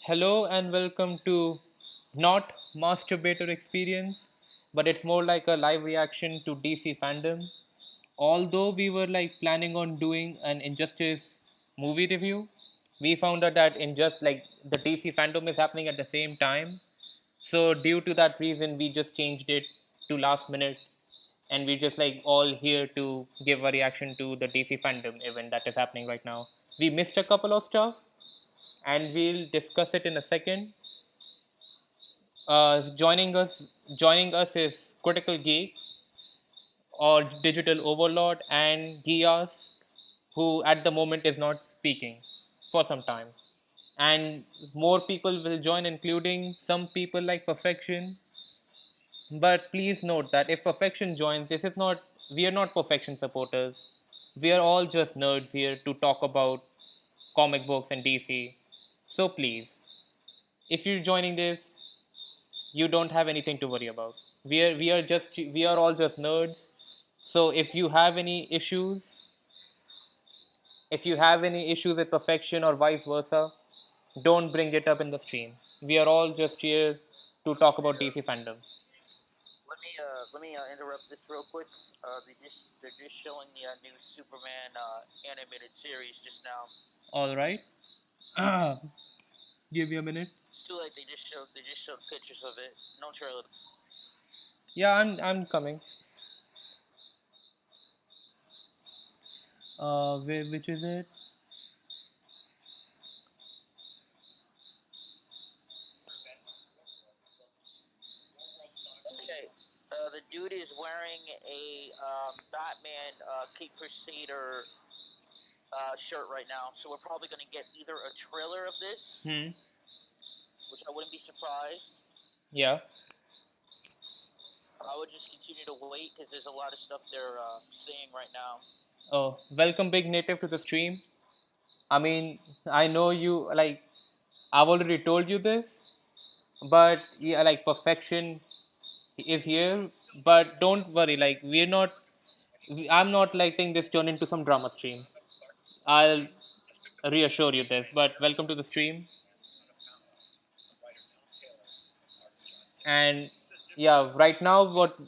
Hello and welcome to not Masturbator Experience, but it's more like a live reaction to DC FanDome. Although we were like planning on doing an Injustice movie review, we found out that the DC FanDome is happening at the same time. So due to that reason, we just changed it to last minute, and we just like all here to give a reaction to the DC FanDome event that is happening right now. We missed a couple of stuff, and we'll discuss it in a second. Joining us is Critical Geek or Digital Overlord and Gias, who at the moment is not speaking for some time. And more people will join, including some people like Perfection. But please note that if Perfection joins, this is not we are not Perfection supporters. We are all just nerds here to talk about comic books and DC. So please, if you're joining this, you don't have anything to worry about. We are all just nerds. So if you have any issues with Perfection or vice versa, don't bring it up in the stream. We are all just here to talk about DC fandom. Let me interrupt this real quick. They're just showing the new Superman animated series just now. All right. Give me a minute. It's too late. They just showed pictures of it. No trailer. Yeah, I'm coming. Which is it? Okay. The dude is wearing a Batman Cape Crusader shirt right now, so we're probably gonna get either a trailer of this, Hmm. which I wouldn't be surprised. Yeah. I would just continue to wait because there's a lot of stuff they're saying right now. Oh, welcome, Big Native, to the stream. I mean, I know you like. I've already told you this, but yeah, like Perfection is here. But don't worry, like I'm not letting this turn into some drama stream. I'll reassure you this. But welcome to the stream. And yeah, right now, what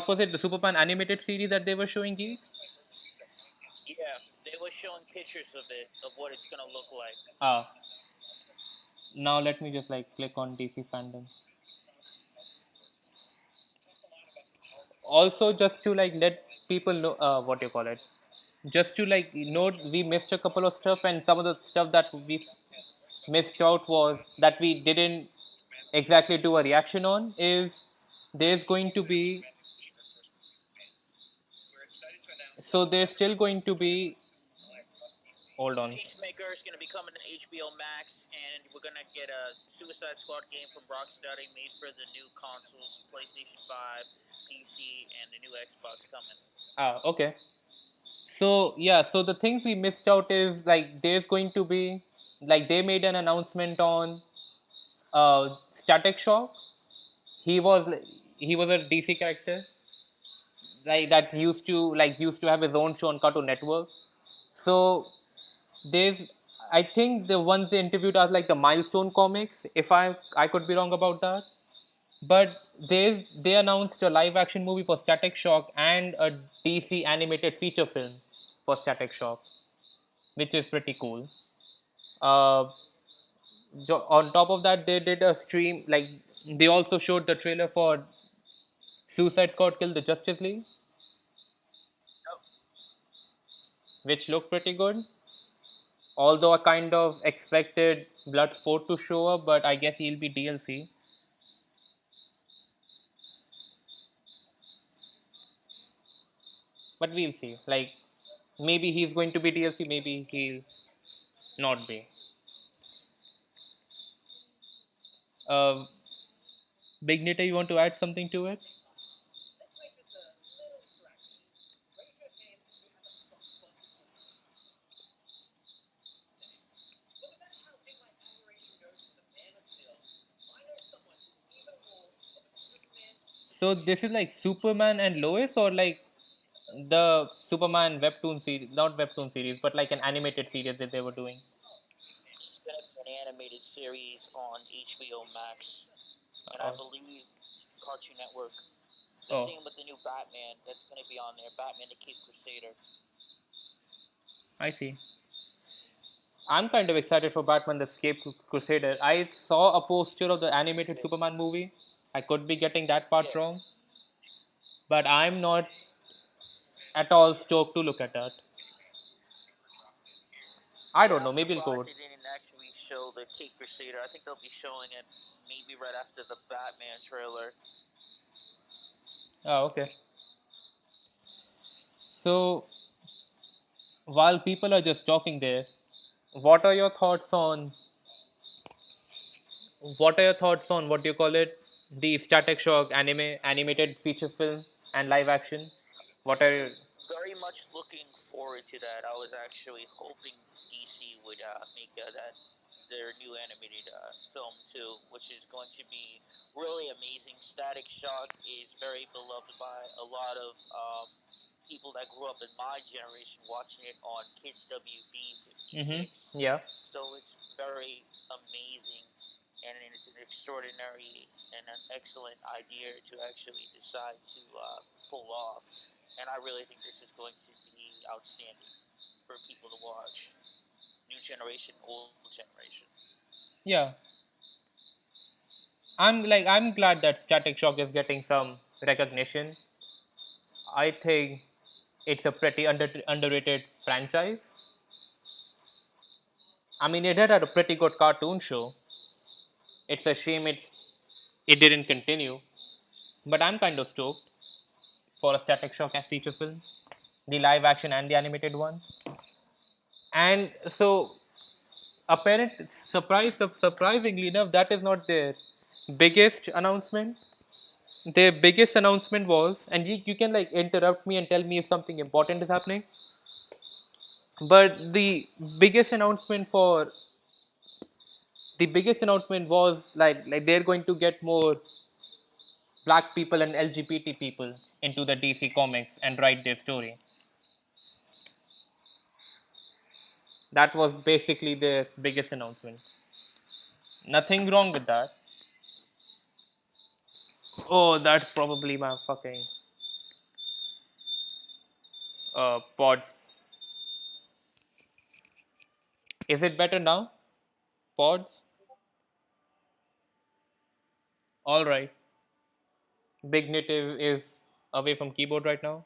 was it? The Superman animated series that they were showing you? Yeah, they were showing pictures of it, of what it's gonna look like. Ah, now let me just like click on DC fandom. Also, just to like let people know what you call it, just to like note, we missed a couple of stuff, and some of the stuff that we missed out was that we didn't exactly do a reaction on is there's going to be there's still going to be, hold on. Peacemaker is going to be coming to HBO Max, and we're going to get a Suicide Squad game from Rocksteady made for the new consoles, PlayStation 5, PC, and the new Xbox coming. Okay. So yeah, so the things we missed out is like there's going to be, like, they made an announcement on Static Shock. He was he was a DC character like that used to have his own show on Cartoon Network. So there's, I think the ones they interviewed are like the Milestone comics. If I could be wrong about that, but they announced a live action movie for Static Shock and a DC animated feature film for Static Shock, which is pretty cool. Uh, on top of that, they did a stream, like they also showed the trailer for Suicide Squad Kill the Justice League, which looked pretty good. Although I kind of expected Bloodsport to show up, but I guess he'll be DLC. But we'll see. Like, maybe he's going to be DLC, maybe he'll not be. Uh, Big Nita, you want to add something to it? So this is like Superman and Lois, or like the Superman webtoon series, not webtoon series, but like an animated series that they were doing. animated series on HBO Max, and I Uh, believe Cartoon Network. The oh, same with the new Batman that's going to be on there, Batman the Cape Crusader. I see. I'm kind of excited for Batman the Escape Crusader. I saw a poster of the animated Yeah, Superman movie. I could be getting that part yeah, wrong, but I'm not at all stoked to look at that. I don't yeah. know, I'm maybe I'll surprised go. they didn't actually show the Cape Crusader. I think they'll be showing it maybe right after the Batman trailer. Oh, okay. So, while people are just talking there, what are your thoughts on what do you call it? The Static Shock animated feature film and live action? What are your, Very much looking forward to that. I was actually hoping DC would make that their new animated film too, which is going to be really amazing. Static Shock is very beloved by a lot of people that grew up in my generation watching it on Kids WB mm-hmm, 56. yeah. So it's very amazing, and it's an extraordinary and an excellent idea to actually decide to pull off. And I really think this is going to be outstanding for people to watch. New generation, old generation. Yeah. I'm glad that Static Shock is getting some recognition. I think it's a pretty underrated franchise. I mean, it had a pretty good cartoon show. It's a shame it didn't continue, but I'm kind of stoked for a Static Shock feature film, the live action and the animated one. And so, surprisingly enough, that is not their biggest announcement. Their biggest announcement was, and you can like interrupt me and tell me if something important is happening. But the biggest announcement was like they're going to get more black people and LGBT people into the DC comics and write their story. That was basically their biggest announcement. Nothing wrong with that. Oh, that's probably my fucking pods. Is it better now? Pods? All right. Big Native is away from keyboard right now.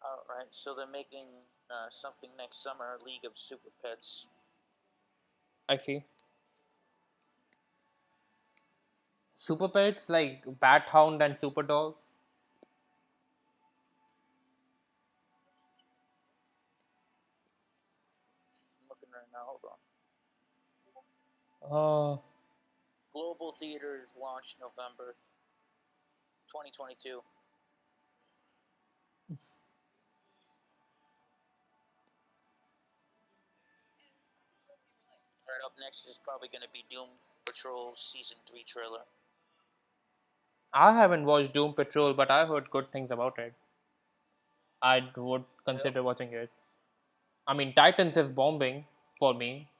All right, so they're making something next summer, League of Super Pets. I see. Super pets like Bat Hound and Super Dog. I'm looking right now. Hold on. Uh, Global theaters launch November 2022. Right up next is probably going to be Doom Patrol Season 3 trailer. I haven't watched Doom Patrol, but I heard good things about it. I would Yep. consider watching it. I mean, Titans is bombing for me,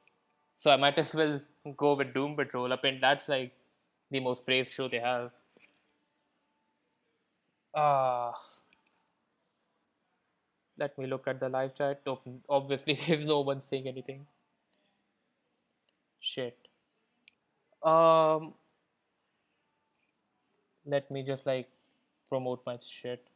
so I might as well go with Doom Patrol. I mean, that's like the most praised show they have. Ah, let me look at the live chat. Obviously, there's no one saying anything. Shit. Um, let me just like promote my shit.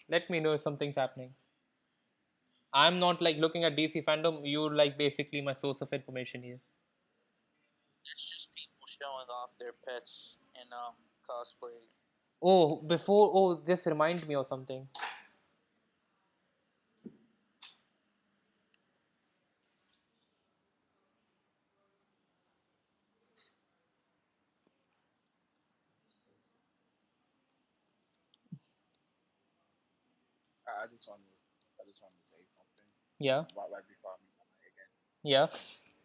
Let me know if something's happening. I'm not like looking at DC fandom. You're like basically my source of information here. It's just people showing off their pets in cosplay. This remind me of something. I just wanted to say something Yeah, right before I move on again. yeah.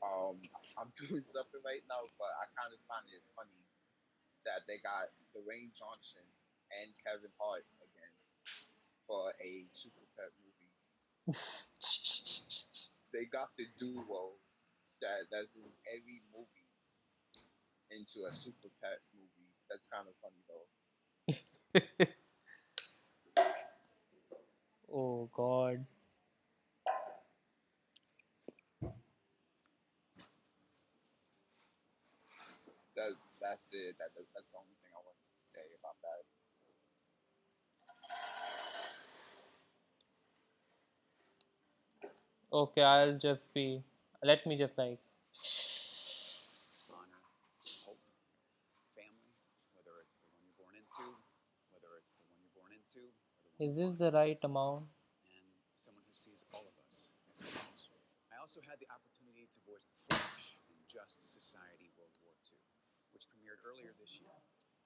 I'm doing something right now, but I kind of find it funny that they got Dwayne Johnson and Kevin Hart again for a super pet movie. They got the duo that's in every movie into a super pet movie. That's kind of funny though. Oh God. That's it. That's the only thing I wanted to say about that. Okay, I'll just be. Let me just like. Honor, hope, family, whether it's the one you're born into, whether it's the one you're born into, or the one Is you this find, the right amount? and someone who sees all of us as equals. I also had the opportunity to voice the Flash in Justice Society World War II, which premiered earlier this year.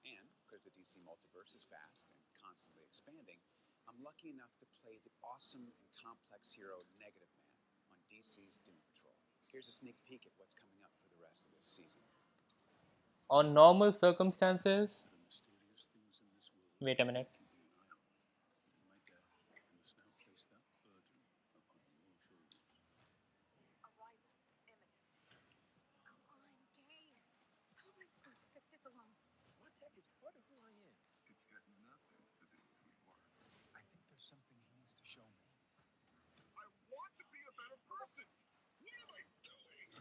And because the DC multiverse is vast and constantly expanding, I'm lucky enough to play the awesome and complex hero Negative Man on DC's Doom Patrol. Here's a sneak peek at what's coming up for the rest of this season. On normal circumstances. The mysterious things in this world Wait a minute. keeping an eye on. My death, I must now place that burden upon your shoulders. Arrival imminent. Come on, Gabe. How am I supposed to fix this alone? My tech is part of who I am. It's got nothing to do with who you are. I think there's something he needs to show me. I want to be a better person. What am I doing?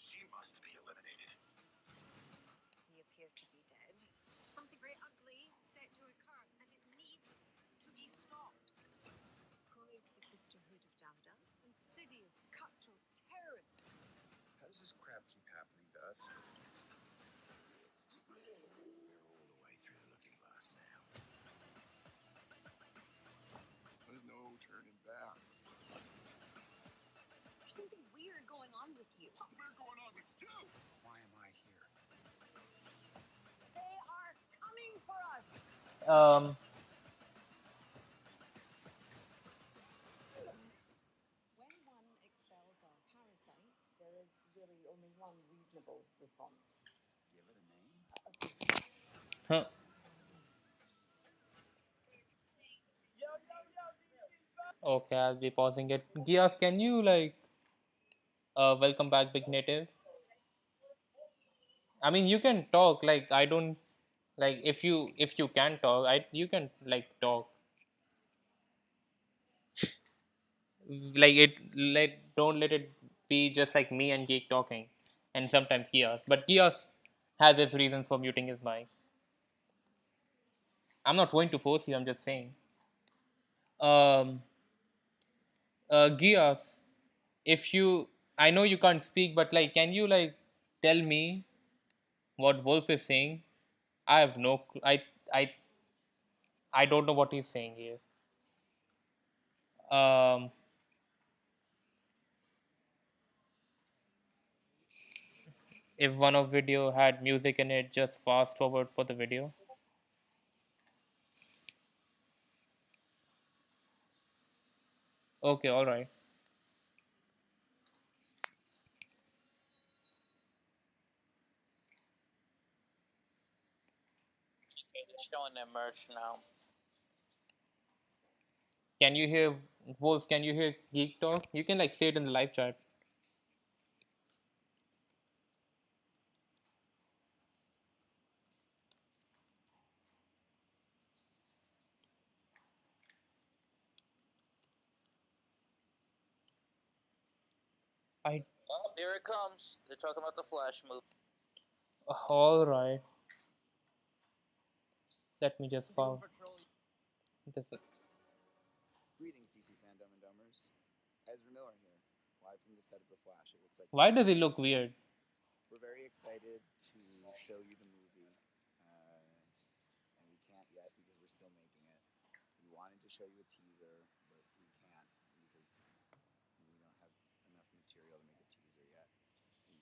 She must be eliminated. We appear to be dead. Something very ugly set to occur, and it needs to be stopped. Who is the Sisterhood of Damda? Insidious, cutthroat terrorists. How does this crap keep happening to us? We're all the way through the looking glass now. There's no turning back. There's something weird going on with you. Something weird going on with you. Why am I here? They are coming for us. Um. When one expels a parasite, there is really only one reasonable response. Give it a name? Huh. Okay, I'll be pausing it. Gias, can you like welcome back, Big Native? I mean, you can talk. Like I don't like if you can talk, I you can like talk. Like it don't let it be just like me and Geek talking, and sometimes Gias. But Gias has his reasons for muting his mic. I'm not going to force you. I'm just saying. Um, Gias, if you, I know you can't speak, but like, can you like tell me what Wolf is saying? I have no. I I don't know what he's saying here. Um, if one of video had music in it, just fast forward for the video. Okay, all right. Okay, they're showing their merch now. Can you hear Wolf? Can you hear Geek Talk? You can like say it in the live chat. I Oh, here it comes. They're talking about the Flash movie. all right. Let me just Doom follow. Patrol. This is, Greetings, DC FanDome and Domers. Ezra Miller here, live from the set of The Flash. It looks like why does he look weird? we're very excited to show you the movie, and we can't yet because we're still making it. We wanted to show you a teaser, but we can't because we don't have enough material to make a teaser yet.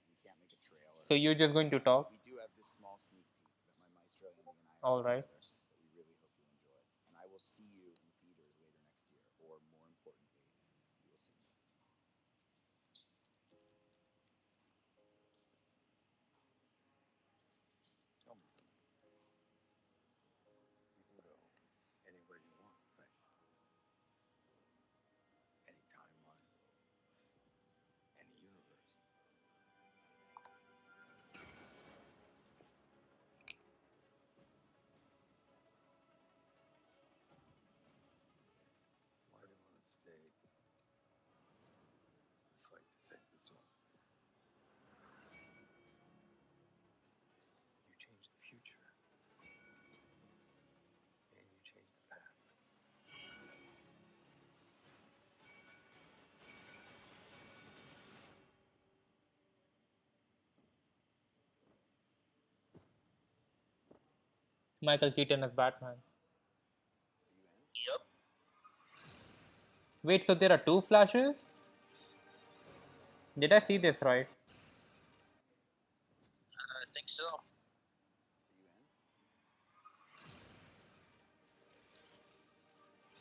We can't make a trailer. So you're just going to talk? We do have this small sneak peek that my maestro Andy and I All put right. together that we really hope you enjoy. And I will see you in theaters later next year, or more importantly, you will see me. So, you change the future, and you change the past. Michael Keaton as Batman. Are you in? Yep, Wait, so there are two Flashes? Did I see this right? I think so. Are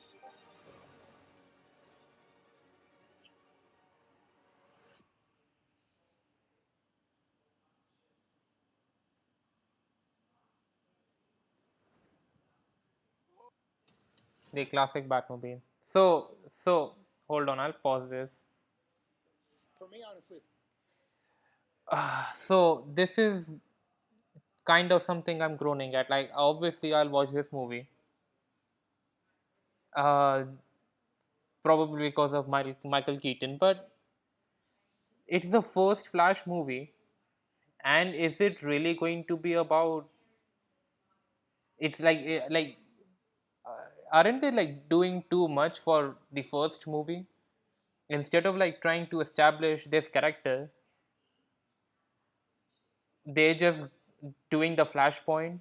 you in? The classic Batmobile. So hold on, I'll pause this. For me, honestly, it's So this is kind of something I'm groaning at. Like obviously I'll watch this movie. Uh, Probably because of Michael Keaton, but it's the first Flash movie, and is it really going to be about? It's like aren't they like doing too much for the first movie? Instead of like trying to establish this character, they're just doing the Flashpoint.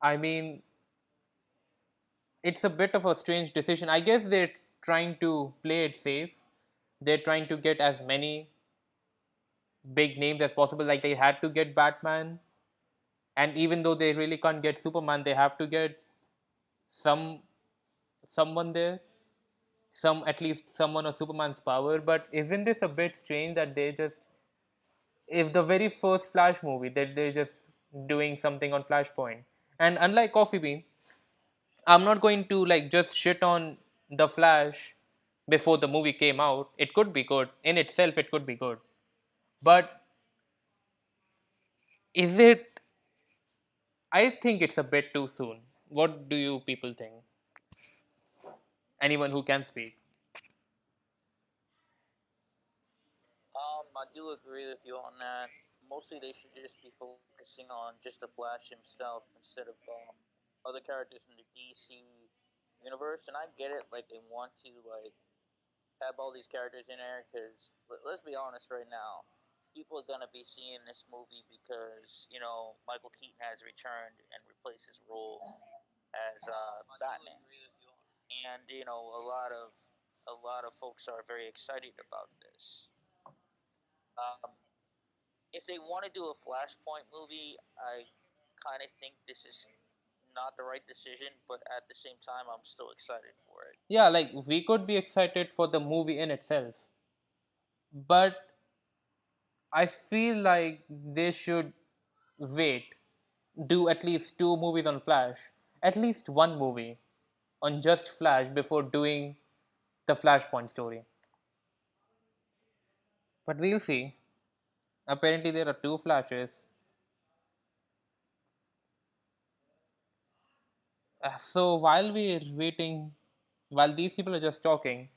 I mean, it's a bit of a strange decision. I guess they're trying to play it safe. They're trying to get as many big names as possible. Like they had to get Batman, and even though they really can't get Superman, they have to get some someone there, some at least someone of Superman's power. But isn't this a bit strange that they just, if the very first Flash movie, that they're just doing something on Flashpoint? And unlike Coffee Bean, I'm not going to like just shit on the Flash before the movie came out. It could be good in itself. It could be good, but is it? I think it's a bit too soon. What do you people think? Anyone who can speak. I do agree with you on that. Mostly, they should just be focusing on just the Flash himself instead of other characters in the DC universe. And I get it, like they want to like have all these characters in there because let's be honest, right now, people are gonna be seeing this movie because Michael Keaton has returned and replaced his role as Batman, and a lot of folks are very excited about this. Um, if they want to do a Flashpoint movie, I kind of think this is not the right decision, but at the same time, I'm still excited for it. Yeah, like we could be excited for the movie in itself, but I feel like they should wait, do at least two movies on Flash, at least one movie on just Flash before doing the Flashpoint story. But we'll see. Apparently, there are two Flashes. So while we're waiting, while these people are just talking,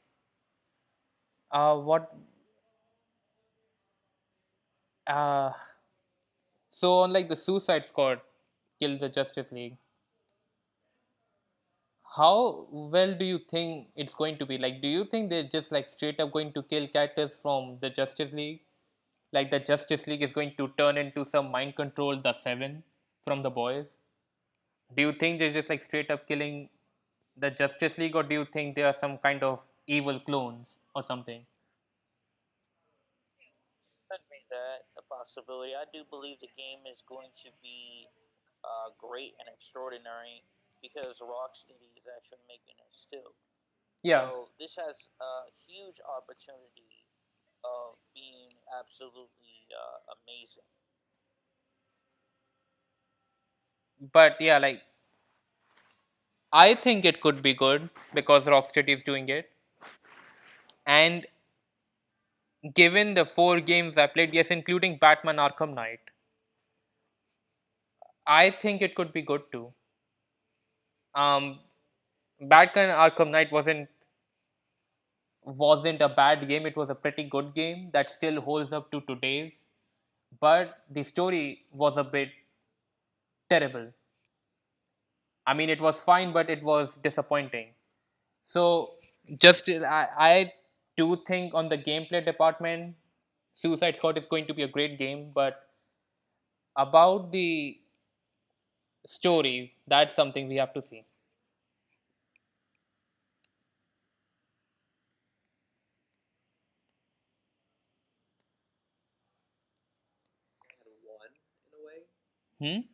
what? Uh, so on like the Suicide Squad killed the Justice League. How well do you think it's going to be? Like, do you think they're just like straight up going to kill characters from the Justice League? Like the Justice League is going to turn into some mind control the Seven from the boys? Do you think they're just like straight up killing the Justice League, or do you think they are some kind of evil clones or something? Could be that a possibility. I do believe the game is going to be great and extraordinary because Rocksteady is actually making this too. Yeah, So this has a huge opportunity of being absolutely amazing. but yeah, like I think it could be good because Rocksteady is doing it, and given the four games I played, yes, including Batman Arkham Knight, I think it could be good too. Um, Batman Arkham Knight wasn't a bad game. It was a pretty good game that still holds up to today's. But the story was a bit terrible. I mean, it was fine, but it was disappointing. So, I do think on the gameplay department, Suicide Squad is going to be a great game, but about the story, that's something we have to see. Had won in a way. Hmm?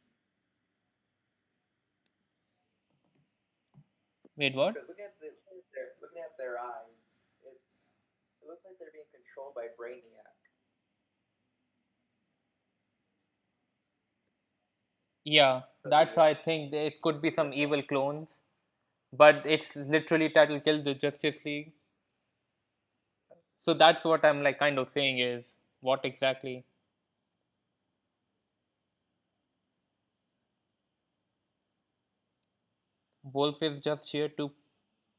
Wait, what? Because looking at their eyes, it looks like they're being controlled by Brainiac. Yeah, So that's why I think that it could be some evil clones, but it's literally title Kill the Justice League. So that's what I'm like kind of saying is what exactly Wolf is just here to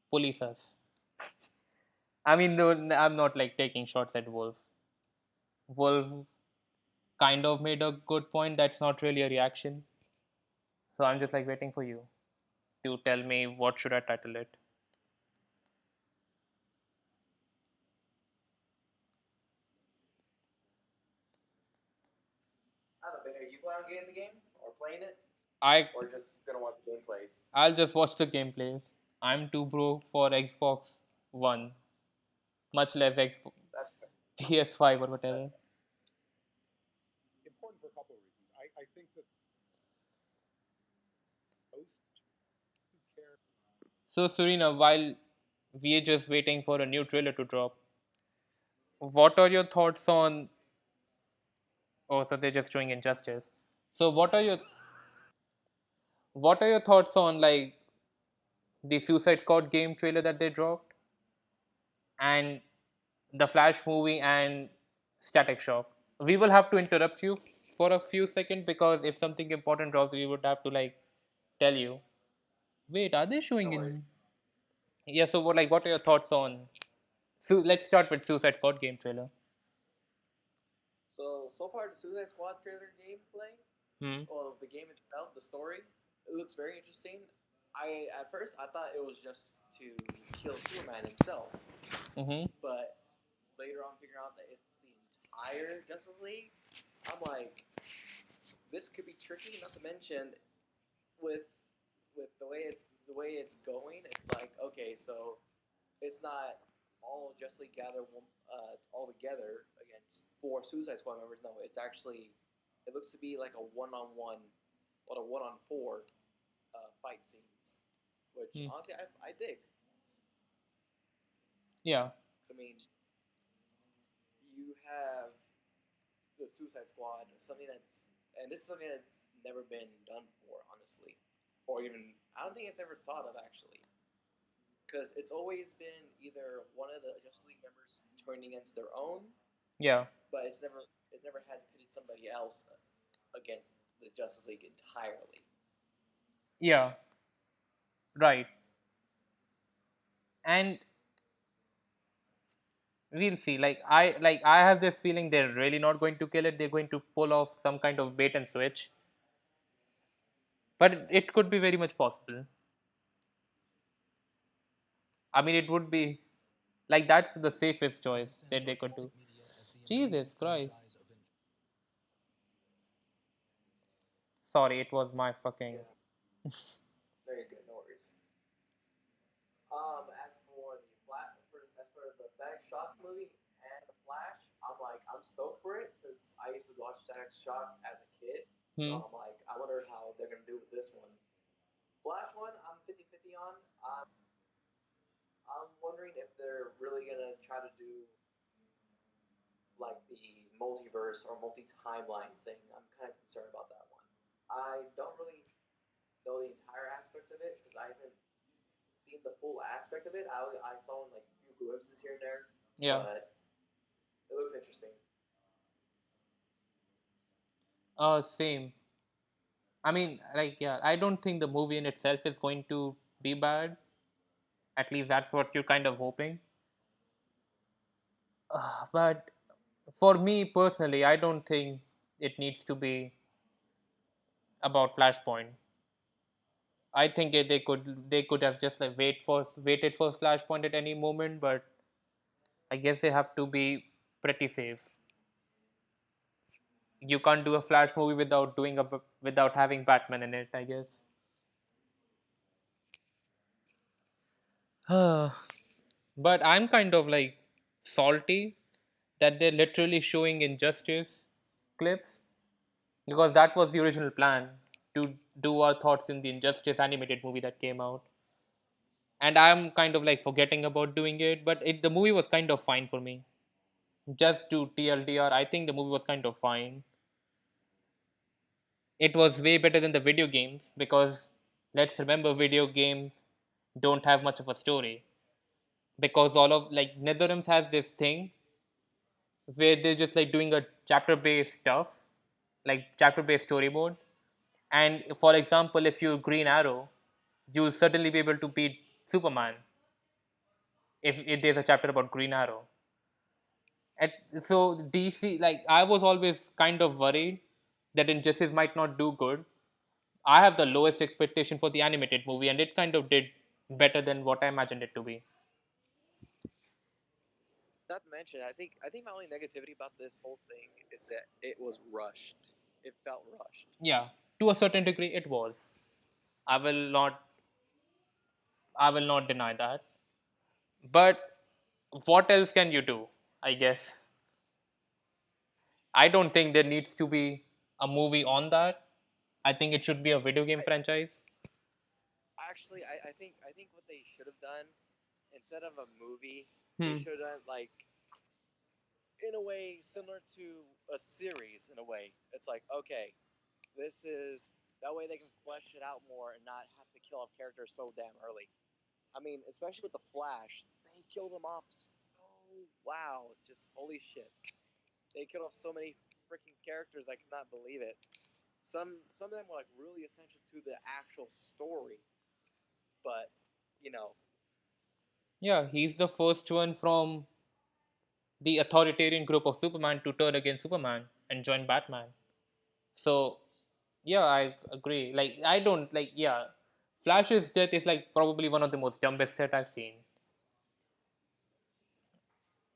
police us. I mean, no, I'm not like taking shots at Wolf. Wolf kind of made a good point. That's not really a reaction. So I'm just like waiting for you to tell me what should I title it. I don't know, Ben, are you planning on getting the game or playing it, I or just gonna watch the gameplays? I'll just watch the gameplays. I'm too broke for Xbox One, much less Xbox That's PS5 or whatever. Important for a couple of reasons. I think that most who care. So Serena, while we are just waiting for a new trailer to drop, what are your thoughts on? Oh, so they're just showing Injustice. So what are your thoughts on like the Suicide Squad game trailer that they dropped and the Flash movie and Static Shock? We will have to interrupt you for a few seconds because if something important drops, we would have to like tell you. Wait, are they showing no worries. in? Yeah. So what are your thoughts on? So let's start with Suicide Squad game trailer. So far, the Suicide Squad trailer gameplay, Hmm. well, the game itself, the story, it looks very interesting. I at first I thought it was just to kill Superman himself, Mm-hmm. but later on figuring out that it's the entire Justice League, I'm like, this could be tricky. Not to mention with the way it's going, it's like okay, so it's not all Justice League gather all together against four Suicide Squad members. No, it's actually it looks to be like a one-on-one or a one-on-four fight scenes, which Hmm. honestly I dig. Yeah. 'Cause, I mean, you have the Suicide Squad, something that's and this is something that's never been done before, honestly, or even I don't think it's ever thought of actually, because it's always been either one of the Justice League members turning against their own, Yeah. but it never has pitted somebody else against the Justice League entirely. Yeah. Right. And we'll see. I have this feeling they're really not going to kill it. They're going to pull off some kind of bait and switch. But it could be very much possible. I mean, it would be like that's the safest choice that they could do. Jesus Christ. Sorry, it was my fucking. Yeah, very good, no worries. As for the as for the Static Shock movie and the Flash, I'm stoked for it since I used to watch Static Shock as a kid. So Hmm. I'm like, I wonder how they're gonna do with this one. Flash one, I'm 50-50 on. I'm wondering if they're really gonna try to do like the multiverse or multi-timeline thing. I'm kind of concerned about that one. I don't really know the entire aspect of it because I haven't seen the full aspect of it. I saw in like a few glimpses here and there, Yeah. but it looks interesting. Same. I mean, yeah, I don't think the movie in itself is going to be bad. At least that's what you're kind of hoping. But for me personally, I don't think it needs to be about Flashpoint. I think they could have just like waited for Flashpoint at any moment, but I guess they have to be pretty safe. You can't do a Flash movie without having Batman in it, I guess. But I'm kind of like salty that they're literally showing Injustice clips because that was the original plan to do our thoughts in the Injustice animated movie that came out. And I'm kind of like forgetting about doing it, but the movie was kind of fine for me. Just to TLDR, I think the movie was kind of fine. It was way better than the video games because let's remember video games don't have much of a story because all of like NetherRealms has this thing where they're just like doing a chapter based stuff, like chapter based story mode. And for example, if you're Green Arrow, you'll certainly be able to beat Superman if there's a chapter about Green Arrow. At, so DC, like I was always kind of worried that Injustice might not do good. I have the lowest expectation for the animated movie, and it kind of did better than what I imagined it to be. Not to mention, I think my only negativity about this whole thing is that it was rushed. It felt rushed. Yeah, to a certain degree, it was. I will not. I will not deny that. But what else can you do? I guess I don't think there needs to be a movie on that. I think it should be a video game franchise. Actually, I think what they should have done instead of a movie, they Hmm. should have done like in a way similar to a series. In a way, it's like okay, this is that way they can flesh it out more and not have to kill off characters so damn early. I mean, especially with the Flash, they killed him off so wow, just holy shit. They killed off so many freaking characters, I could not believe it. Some of them were like really essential to the actual story, but you know, Yeah, he's the first one from the authoritarian group of Superman to turn against Superman and join Batman. So, yeah, I agree. Like, I don't like. Yeah, Flash's death is like probably one of the most dumbest that I've seen.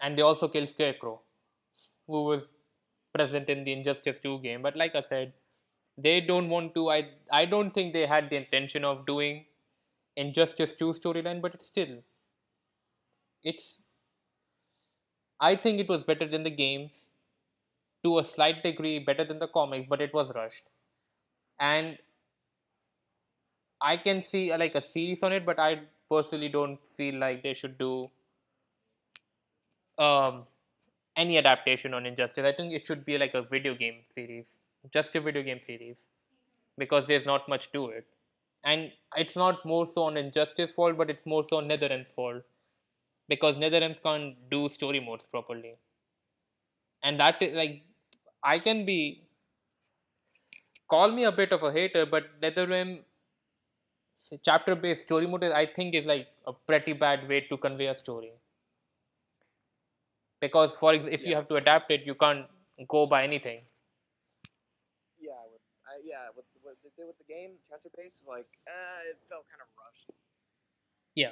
And they also killed Scarecrow, who was present in the Injustice 2 game. But like I said, they don't want to. I don't think they had the intention of doing Injustice 2 storyline, but it's still it's. I think it was better than the games to a slight degree, better than the comics, but it was rushed. And I can see like a series on it, but I personally don't feel like they should do um, any adaptation on Injustice. I think it should be like a video game series, just a video game series, because there's not much to it, and it's not more so on Injustice fault, but it's more so on NetherRealm's fault because NetherRealms can't do story modes properly, and that is like I can be call me a bit of a hater, but NetherRealm chapter based story mode I think is like a pretty bad way to convey a story because if you yeah, have to adapt it you can't go by anything. with what they did with the game, chapter base was like, it felt kind of rushed. Yeah,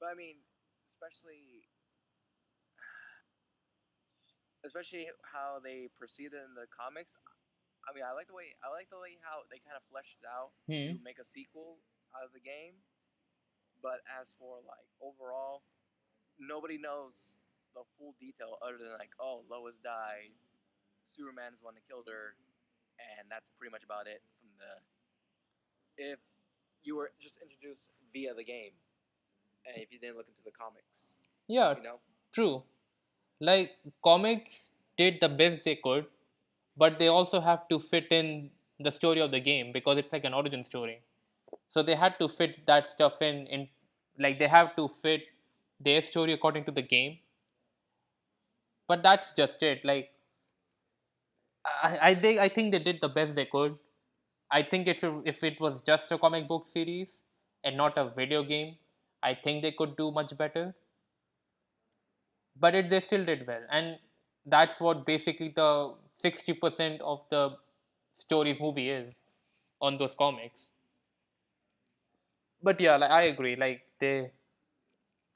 But I mean, especially especially how they proceeded in the comics. I mean, I like the way how they kind of fleshed it out hmm. to make a sequel out of the game. But as for like overall, nobody knows the full detail other than like, oh, Lois died, Superman's the one that killed her, and that's pretty much about it from the if you were just introduced via the game and if you didn't look into the comics, Yeah, you know? true. Like comics did the best they could, but they also have to fit in the story of the game because it's like an origin story. So they had to fit that stuff in like they have to fit their story according to the game. But that's just it. Like I think they did the best they could. I think if it was just a comic book series and not a video game, I think they could do much better, but they still did well, and that's what basically the 60% of the story's movie is on those comics. But yeah, like, I agree. Like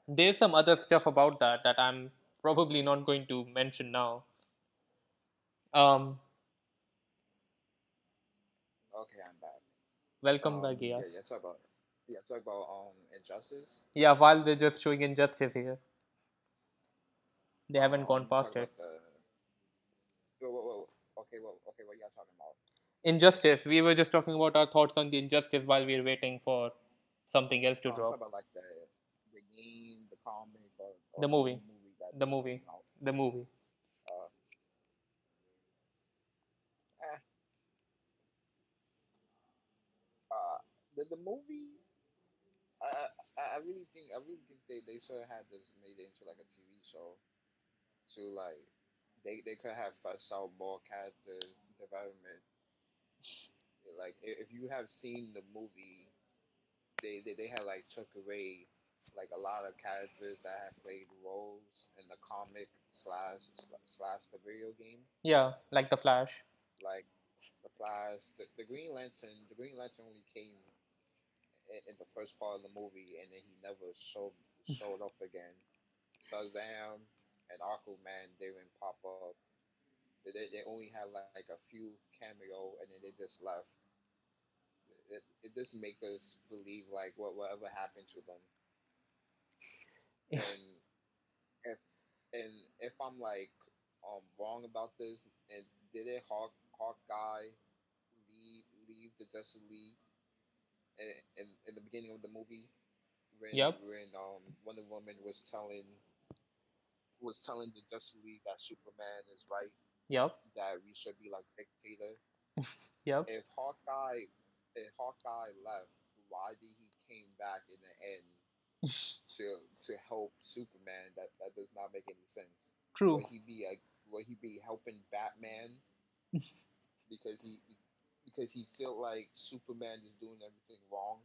there's some other stuff about that I'm probably not going to mention now. Um, Okay, I'm back. Welcome back, Yeah, Gias. yeah. Talk about Injustice. Yeah, while they're just showing Injustice here, they haven't gone Talk past it. about the. Okay, okay. What y'all talking about? Injustice. We were just talking about our thoughts on the Injustice while we are waiting for something else to Talk drop. about like the game, the comic, The or the new movie, movie that the just came movie, out. the movie. Uh, eh, uh, the movie. I really think they should have had this made into like a TV show to like they could have fleshed out more character development. Like if you have seen the movie, they had like took away like a lot of characters that have played roles in the comic slash the video game, Yeah, like the Flash. like the Flash, the Green Lantern. The Green Lantern only came in the first part of the movie, and then he never showed up again. Shazam and Aquaman they didn't pop up. They only had like a few cameo, and then they just left. It just make us believe like whatever happened to them, and if if I'm like wrong about this, and did it Hawkeye leave the Justice League in the beginning of the movie Yep, when Wonder Woman was telling the Justice League that Superman is right, yep, that we should be like dictator. yep. If Hawkeye if Hawkeye left, why did he came back in the end to help Superman? That does not make any sense. True. Would he be like would he be helping Batman because he felt like Superman is doing everything wrong?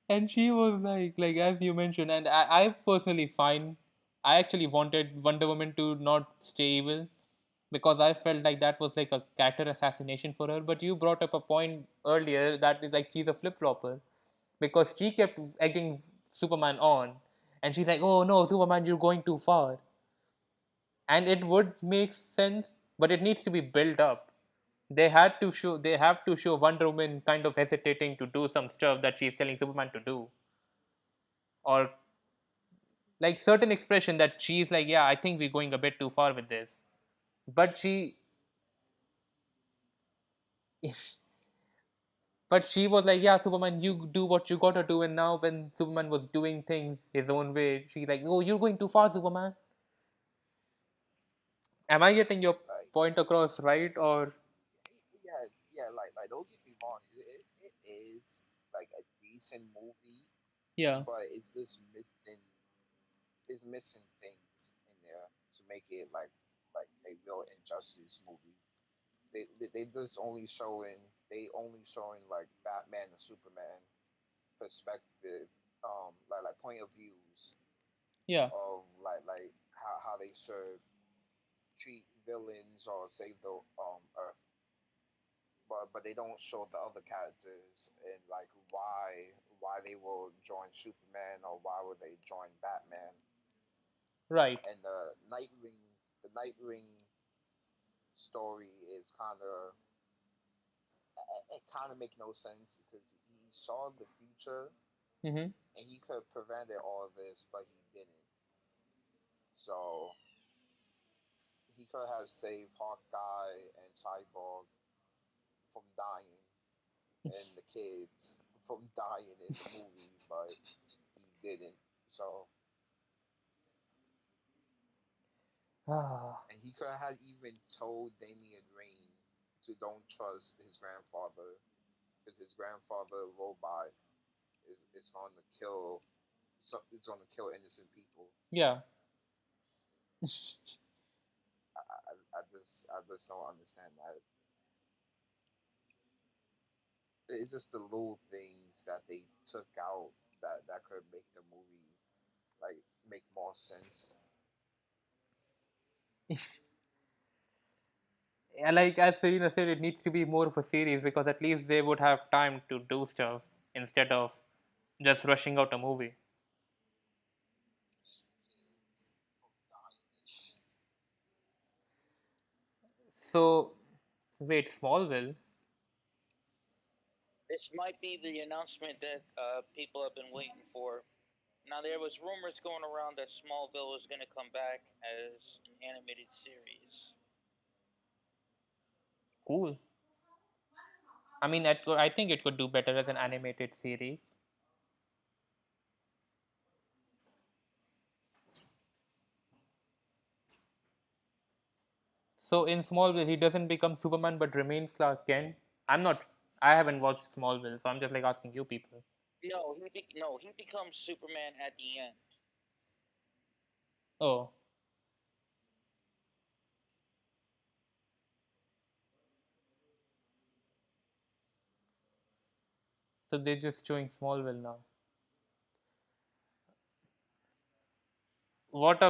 And she was like as you mentioned, and I personally find I actually wanted Wonder Woman to not stay evil because I felt like that was like a character assassination for her. But you brought up a point earlier that is like she's a flip flopper because she kept egging Superman on, and she's like, "Oh no, Superman, you're going too far." And it would make sense, but it needs to be built up. They have to show Wonder Woman kind of hesitating to do some stuff that she's telling Superman to do, or like certain expression that she's like, yeah, I think we're going a bit too far with this. But she was like, yeah, Superman, you do what you gotta do. And now when Superman was doing things his own way, she's like, oh, you're going too far, Superman. Am I getting your Like point across right? Or yeah, like don't get me wrong, it is like a decent movie, yeah, but it's missing things in there to make it like a real injustice movie. They just they only showing like Batman and Superman perspective, like point of views yeah, of like how they should treat villains or save the Earth, but they don't show the other characters and like why they will join Superman or why would they join Batman. right. And the Nightwing story is it kind of make no sense because he saw the future Mm-hmm. and he could have prevented all of this, but he didn't. So he could have saved Hawkeye and Cyborg from dying and the kids from dying in the movie, but he didn't. So Ah, and he could have even told Damian Rain to don't trust his grandfather because his grandfather robot is going to kill it's going to kill innocent people. yeah. I just don't understand that. it's just the little things that they took out that could make the movie like make more sense. Yeah, like as Serena said, it needs to be more of a series because at least they would have time to do stuff instead of just rushing out a movie. So, wait, Smallville? This might be the announcement that people have been waiting for. Now, there was rumors going around that Smallville was going to come back as an animated series. Cool. I mean, I think it could do better as an animated series. So in Smallville, he doesn't become Superman but remains Clark Kent. I'm not. I haven't watched Smallville, so I'm just like asking you people. No, he becomes Superman at the end. Oh, so they're just showing Smallville now. What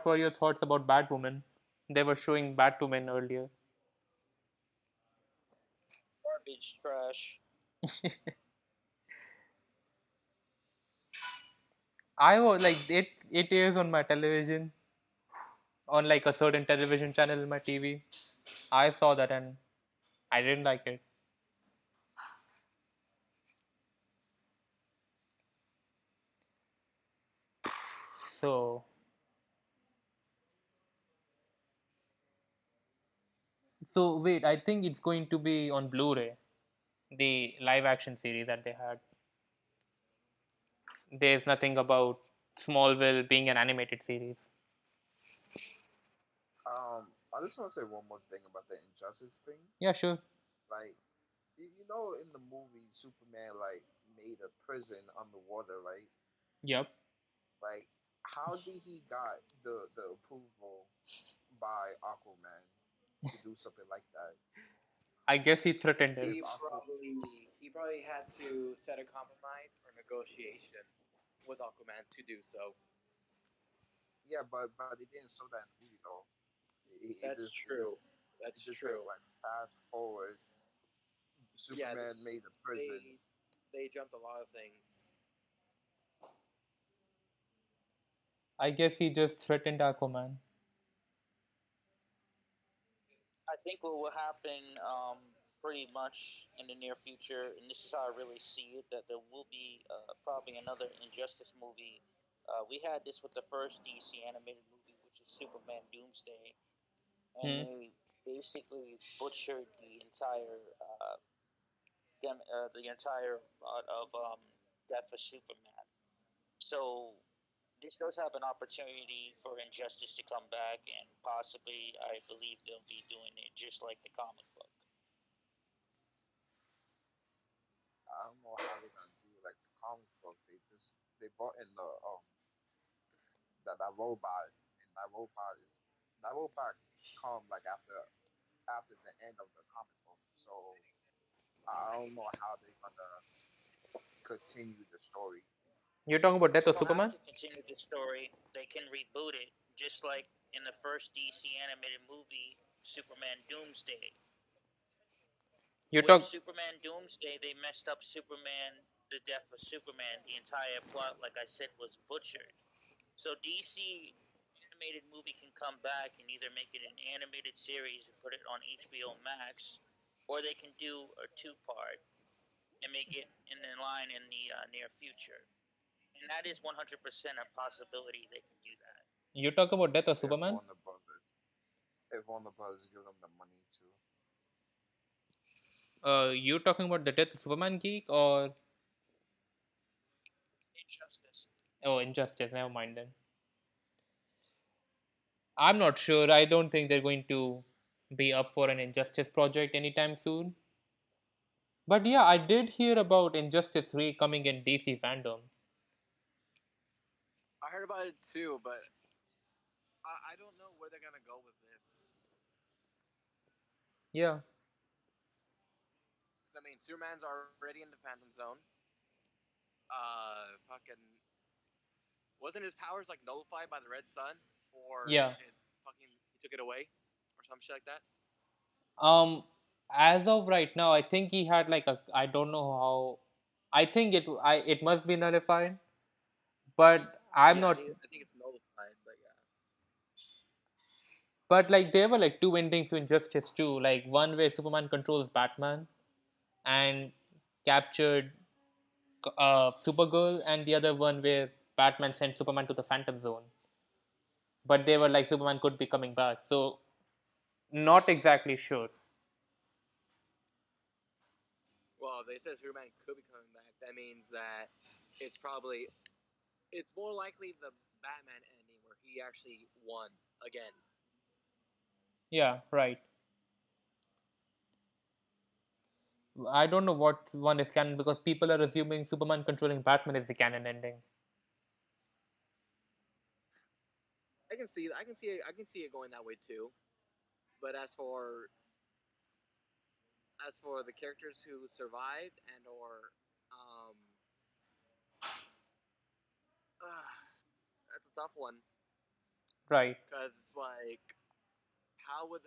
were your thoughts about Batwoman? They were showing Batwoman earlier. Garbage trash. I was like it. It airs on my television, on like a certain television channel in my TV. I saw that and I didn't like it. So wait, I think it's going to be on Blu-ray. The live action series that they had. There's nothing about Smallville being an animated series. I just want to say one more thing about the injustice thing. Yeah, sure. Like, you know, in the movie, Superman like made a prison underwater, right? Yep. Like, how did he got the approval by Aquaman to do something like that? I guess he threatened him. If He Aqua, probably had to set a compromise or negotiation with Aquaman to do so. yeah, but it didn't show that in the movie though. That's true. It That's just went true. like fast forward. Yeah, Superman made a prison. they jumped a lot of things. I guess he just threatened Aquaman. I think what will happen pretty much in the near future, and this is how I really see it, that there will be probably another Injustice movie. We had this with the first DC animated movie, which is Superman Doomsday, and Hmm. they basically butchered the entire plot of Death of Superman. So this does have an opportunity for Injustice to come back, and possibly, I believe they'll be doing it just like the comic book. I don't know how they're gonna do it like the comic book. They brought in the that robot, and that robot come like after the end of the comic book. So I don't know how they're gonna continue the story. You're talking about Death They of don't have Superman? to continue the story. They can reboot it, just like in the first DC animated movie, Superman Doomsday. You With talk. Superman Doomsday, they messed up Superman, the death of Superman. The entire plot, like I said, was butchered. So DC animated movie can come back and either make it an animated series and put it on HBO Max, or they can do a two-part and make it in the line in the near future. And that is 100% a possibility they can do that. You talk about Death of If Superman. Warner Brothers give them the money to. You talking about the Death of Superman geek or Injustice. oh Injustice? Never mind then. I'm not sure. I don't think they're going to be up for an Injustice project anytime soon. But yeah, I did hear about Injustice 3 coming in DC FanDome. I heard about it too, but I don't know where they're gonna go with this. Yeah. Because I mean, Superman's already in the Phantom Zone. Fucking wasn't his powers like nullified by the Red Sun, or Yeah. it fucking he took it away, or some shit like that. Um, as of right now, I think he had like a. I don't know how. I think it must be nullified, but I'm Yeah, not. I think it's nullified, but yeah. But like there were like two endings to Injustice 2, like one where Superman controls Batman and captured Supergirl, and the other one where Batman sent Superman to the Phantom Zone. But they were like Superman could be coming back, so not exactly sure. Well, if they said Superman could be coming back, that means that it's probably it's more likely the Batman ending where he actually won again. Yeah, right. I don't know what one is canon because people are assuming Superman controlling Batman is the canon ending. I can see it going that way too. But as for the characters who survived and or um that's a tough one Right. because it's like how would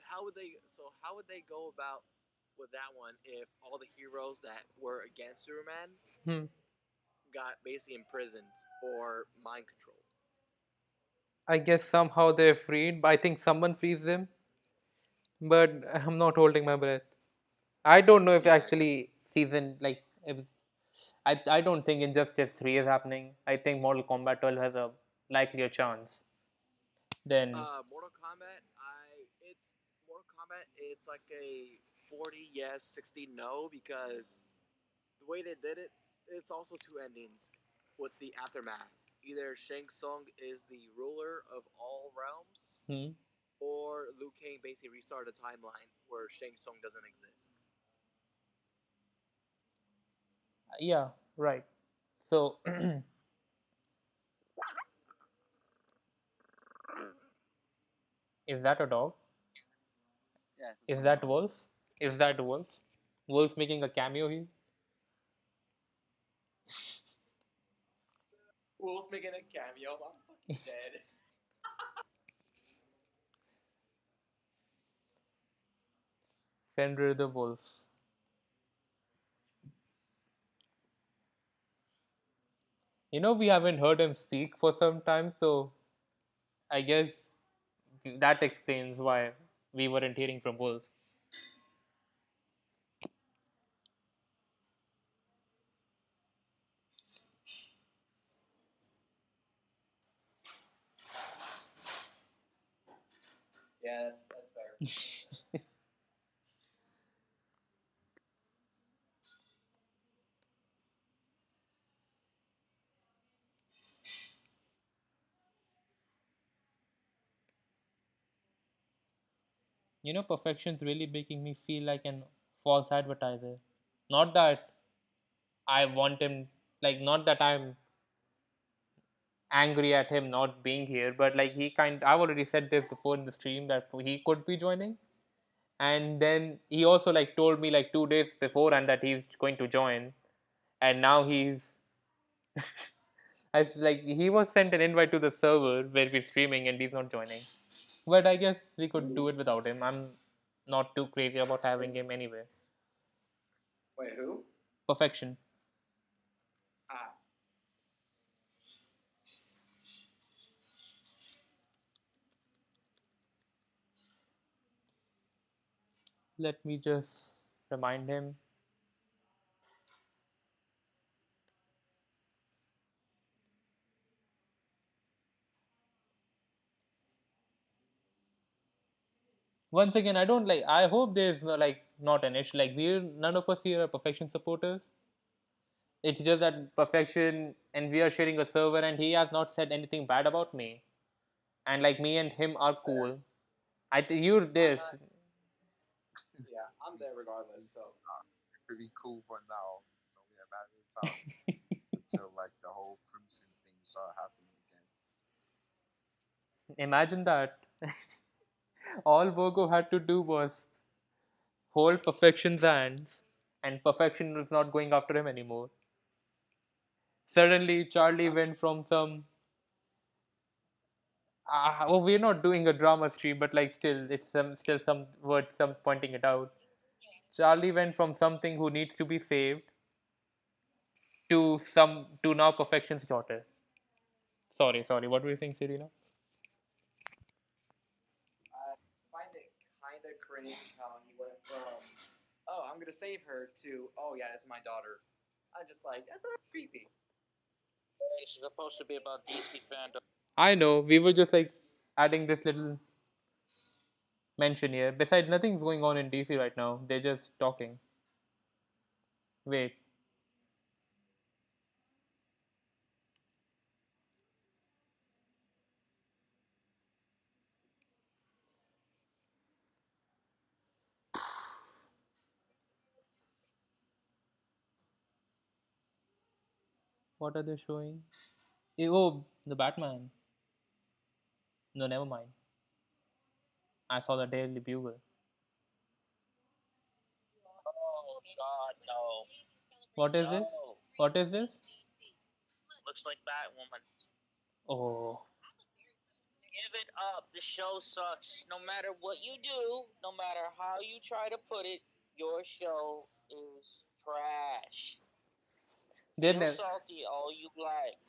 they go about with that one if all the heroes that were against Superman Hmm. got basically imprisoned or mind controlled? I guess somehow they're freed. I think someone frees them, but I'm not holding my breath. I don't know if Yeah, exactly. actually season like if I don't think Injustice 3 is happening. I think Mortal Kombat 12 has a likelier chance. Then Mortal Kombat, Mortal Kombat. It's like a 40 yes, 60 no because the way they did it, it's also two endings with the aftermath. Either Shang Tsung is the ruler of all realms, hmm, or Liu Kang basically restarted a timeline where Shang Tsung doesn't exist. yeah, right. So is that a dog? Yes, it's Is my that dog. Wolf? Is that Wolf? Wolf making a cameo here? Will's making a cameo. I'm fucking dead. Fenrir the Wolf. We haven't heard him speak for some time, so I guess that explains why we weren't hearing from Wolf. Yeah, that's fair. Perfection's really making me feel like an false advertiser. Not that I want him, like, not that I'm angry at him not being here, but like I've already said this before in the stream that he could be joining, and then he also like told me like 2 days before and that he's going to join, and now he's I like he was sent an invite to the server where we're streaming and he's not joining. But I guess we could do it without him. I'm not too crazy about having him anyway. Wait, who? Perfection. Ah, Let me just remind him. Once again, I don't like. I hope there's no, like not an issue. Like we none of us here are perfection supporters. It's just that perfection, and we are sharing a server, and he has not said anything bad about me. And like me and him are fair. cool. I think you're I'm there. not. Yeah, I'm there regardless. So Pretty cool for now. It's only a matter of time until like the whole crimson thing start happening again. Imagine that. All Virgo had to do was hold perfection's hands, and perfection was not going after him anymore. Suddenly, Charlie went from some. Oh, we're not doing a drama stream, but like still, it's still some worth some pointing it out. Charlie went from something who needs to be saved to now perfection's daughter. Sorry. What were you saying, Serena? I find it kind of cringe how he went from, oh, I'm gonna save her to, oh yeah, it's my daughter. I'm just like, that's not creepy. It's supposed to be about DC FanDome. I know. We were just like adding this little mention here. Besides, nothing's going on in DC right now. They're just talking. Wait, what are they showing? Oh, the Batman. No, never mind. I saw the Daily Bugle. Oh, God, no. What is this? No. What is this? Looks like Batwoman. Oh, Give it up. The show sucks. No matter what you do, no matter how you try to put it, your show is trash. they're Feel never salty all you like.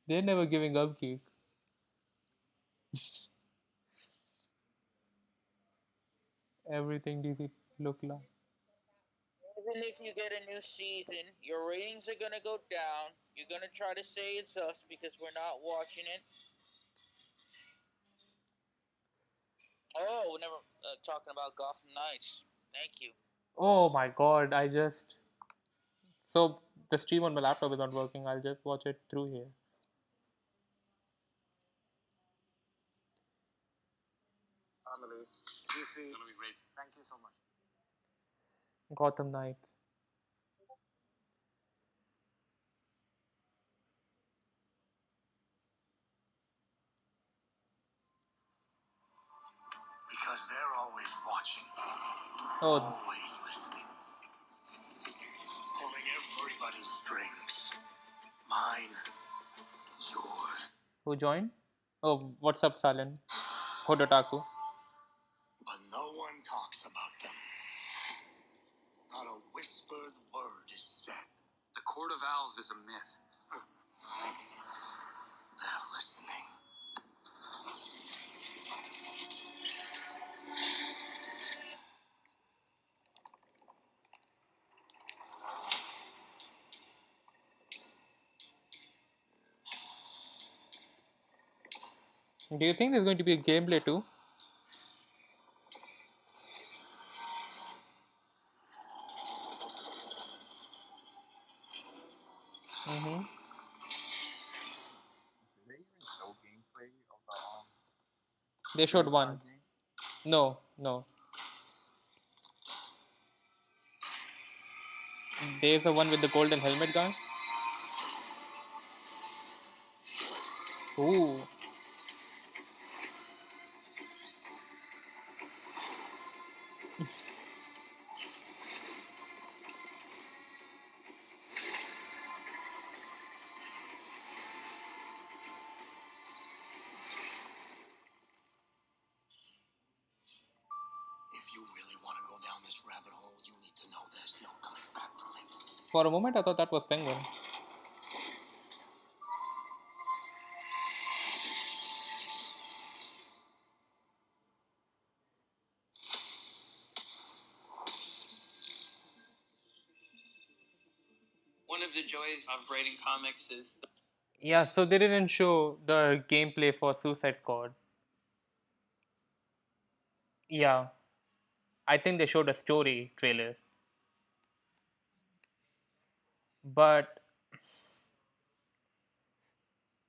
they're never giving up, Geek. Everything DC look like. Even if you get a new season, your ratings are gonna go down. You're gonna try to say it's us because we're not watching it. Oh, we're never talking about Gotham Knights. Thank you. Oh my God! I just so the stream on my laptop is not working. I'll just watch it through here. Family, DC. It's gonna be great. Thank you so much. Gotham Knights. Because they're always watching, Oh, always listening, pulling everybody's strings. Mine, yours. who joined? Oh, what's up, Salin? Hodotaku. But no one talks about them. Not a whispered word is said. The Court of Owls is a myth. They're listening. Do you think there's going to be a gameplay too? Mm-hmm. Did they even show gameplay of the They showed Suicide one. game? No. There's the one with the golden helmet guy. Ooh. If you really want to go down this rabbit hole, you need to know there's no coming back from it. For a moment, I thought that was Penguin. One of the joys of writing comics is Yeah, so they didn't show the gameplay for Suicide Squad. Yeah, I think they showed a story trailer. But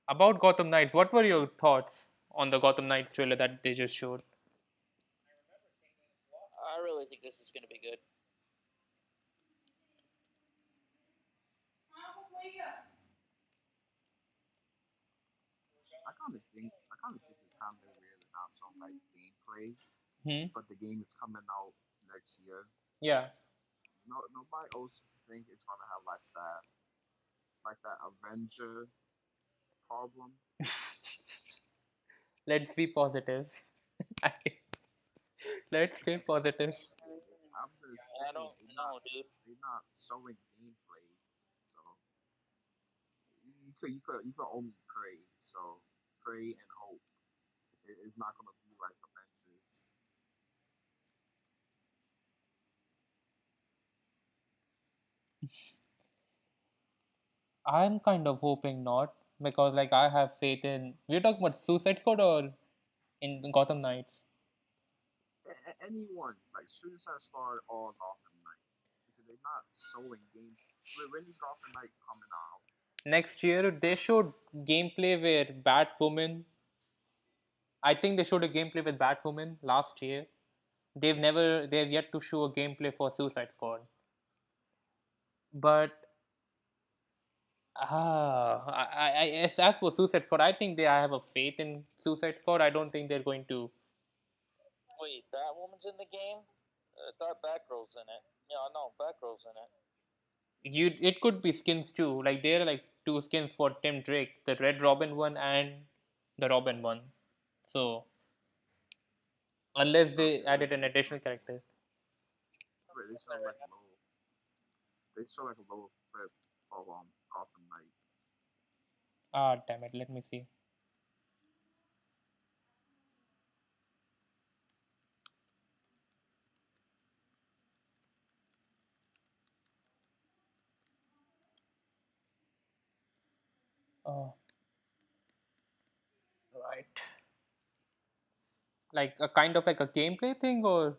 about Gotham Knights, what were your thoughts on the Gotham Knights trailer that they just showed? I really think this is gonna be good. I kind of think it's time that we're not some like gameplay, Hmm. but the game is coming out next year. Yeah. no, nobody else think it's gonna have like that Avenger problem. Let's be positive. Let's stay positive. I'm just I saying don't know, dude. they not showing gameplay, so you could only pray. So pray and hope. It's not gonna be like Avengers. I'm kind of hoping not because like I have faith in. We're talking about Suicide Squad or in Gotham Knights. Anyone like Suicide Squad or Gotham Knight because they're not showing game. When is Gotham Knight coming out? Next year they showed gameplay where Batwoman. I think they showed a gameplay with Batwoman last year. They've yet to show a gameplay for Suicide Squad. But as for Suicide Squad, I think I have a faith in Suicide Squad. I don't think they're going to. Wait, Batwoman's in the game? I thought Batgirl's in it. Yeah, no, Batgirl's in it. It could be skins too. Like there are like two skins for Tim Drake, the Red Robin one and the Robin one. So unless they Okay, added an additional character. wait, they show like a little clip of Gotham Knight. Ah, damn it. Let me see. Oh, right. Like a kind of like a gameplay thing or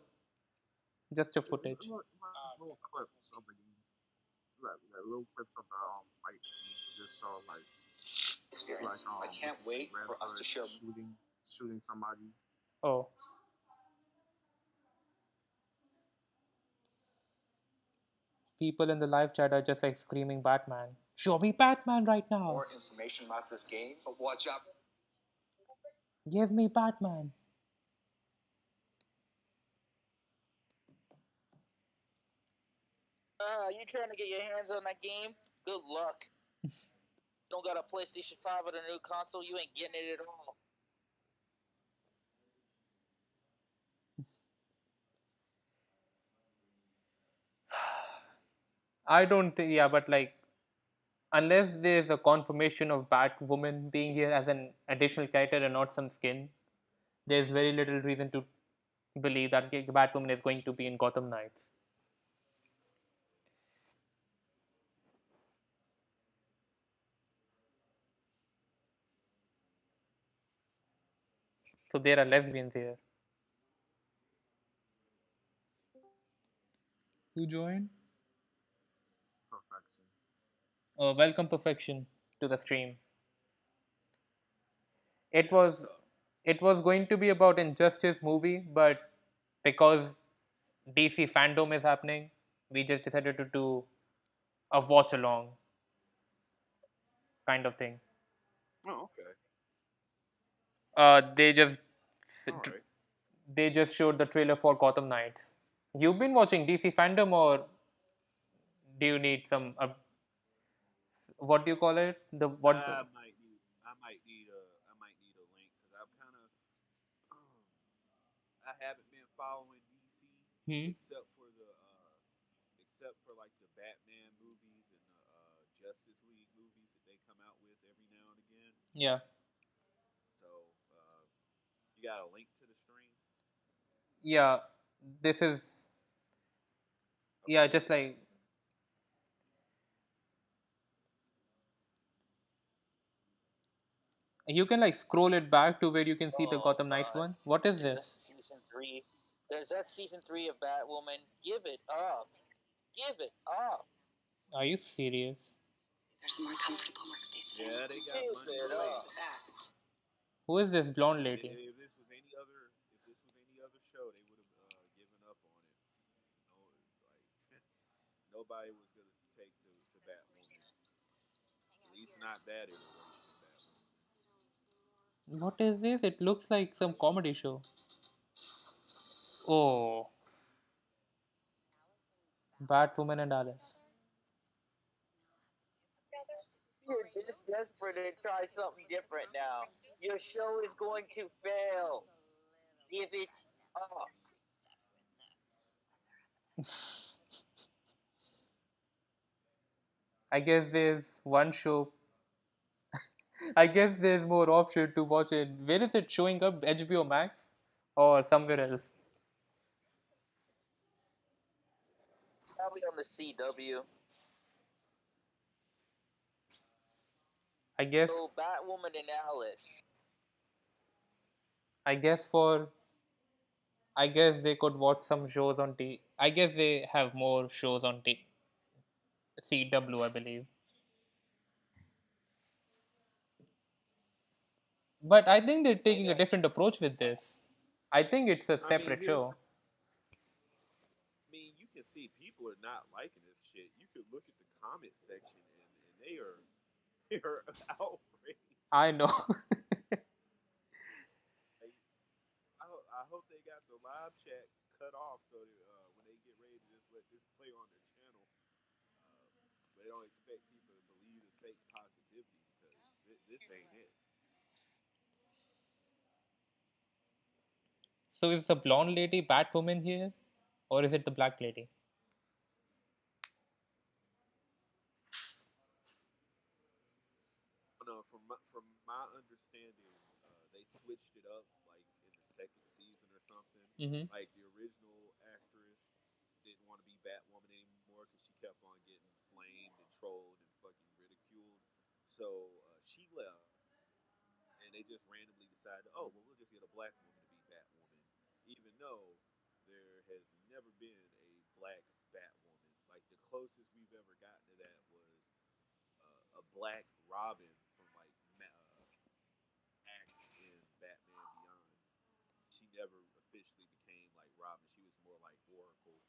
just a footage? Like little clips of the game, like little clips of the fight scene. Just so like Experience. I what's can't his name, wait Red for us to Hood share. shooting somebody. Oh, people in the live chat are just like screaming Batman. Show me Batman right now. More information about this game, but watch out. Give me Batman. You trying to get your hands on that game? Good luck. Don't got a PlayStation 5 or a new console, you ain't getting it at all. I don't think, yeah, but like, unless there's a confirmation of Batwoman being here as an additional character and not some skin, there's very little reason to believe that Batwoman is going to be in Gotham Knights. So there are lesbians here. Who joined? Perfection. Welcome Perfection to the stream. It Yeah, what's was up? it was going to be about Injustice movie, but because DC FanDome is happening, we just decided to do a watch along kind of thing. Oh, okay. They just All right. showed the trailer for Gotham Knights. You've been watching DC FanDome, or do you need some what do you call it? The what? I might need a link because I'm kind of I haven't been following DC Hmm? except for except for like the Batman movies and the Justice League movies that they come out with every now and again. Yeah, So you got a link to the stream? yeah. This is yeah, Okay. just like you can like scroll it back to where you can see the Oh Gotham Knights god. one. What is Is that this? season 3? Is that season 3 of Batwoman? Give it up. Give it up. Are you serious? There's a more comfortable workspace Yeah, available. they got Give money it made. up. Who is this blonde And lady? if this was any other show, they would have given up on it. No, like nobody was gonna take to Batwoman. At least not that iteration of Batwoman. What is this? It looks like some comedy show. Oh, Batwoman and Alice. You're this desperate to try something different now. Your show is going to fail. Give it up. I guess there's one show. I guess there's more option to watch it. Where is it showing up? HBO Max or somewhere else? Probably on the CW. I guess. So Batwoman and Alice. I guess for. I guess they could watch some shows on T. I guess they have more shows on T. CW, I believe. But I think they're I taking a know. different approach with this. I think it's a I mean, separate show. I mean, you can see people are not liking this shit. You could look at the comment section and they are they are outraged. I know. Like, I hope they got the live chat cut off so that when they get ready to just let this play on their channel, they don't expect people to believe the fake positivity because this ain't it. So is the blonde lady Batwoman here, or is it the black lady? No, from my understanding, they switched it up like in the second season or something. Mm-hmm. Like the original actress didn't want to be Batwoman anymore because she kept on getting flamed and trolled and fucking ridiculed. So she left, and they just randomly decided, oh well, we'll just get a black woman to be Batwoman, even though there has never been a black Batwoman. Like the closest we've ever gotten to that was a black Robin from like acts in Batman Beyond. She never officially became like Robin. She was more like Oracle.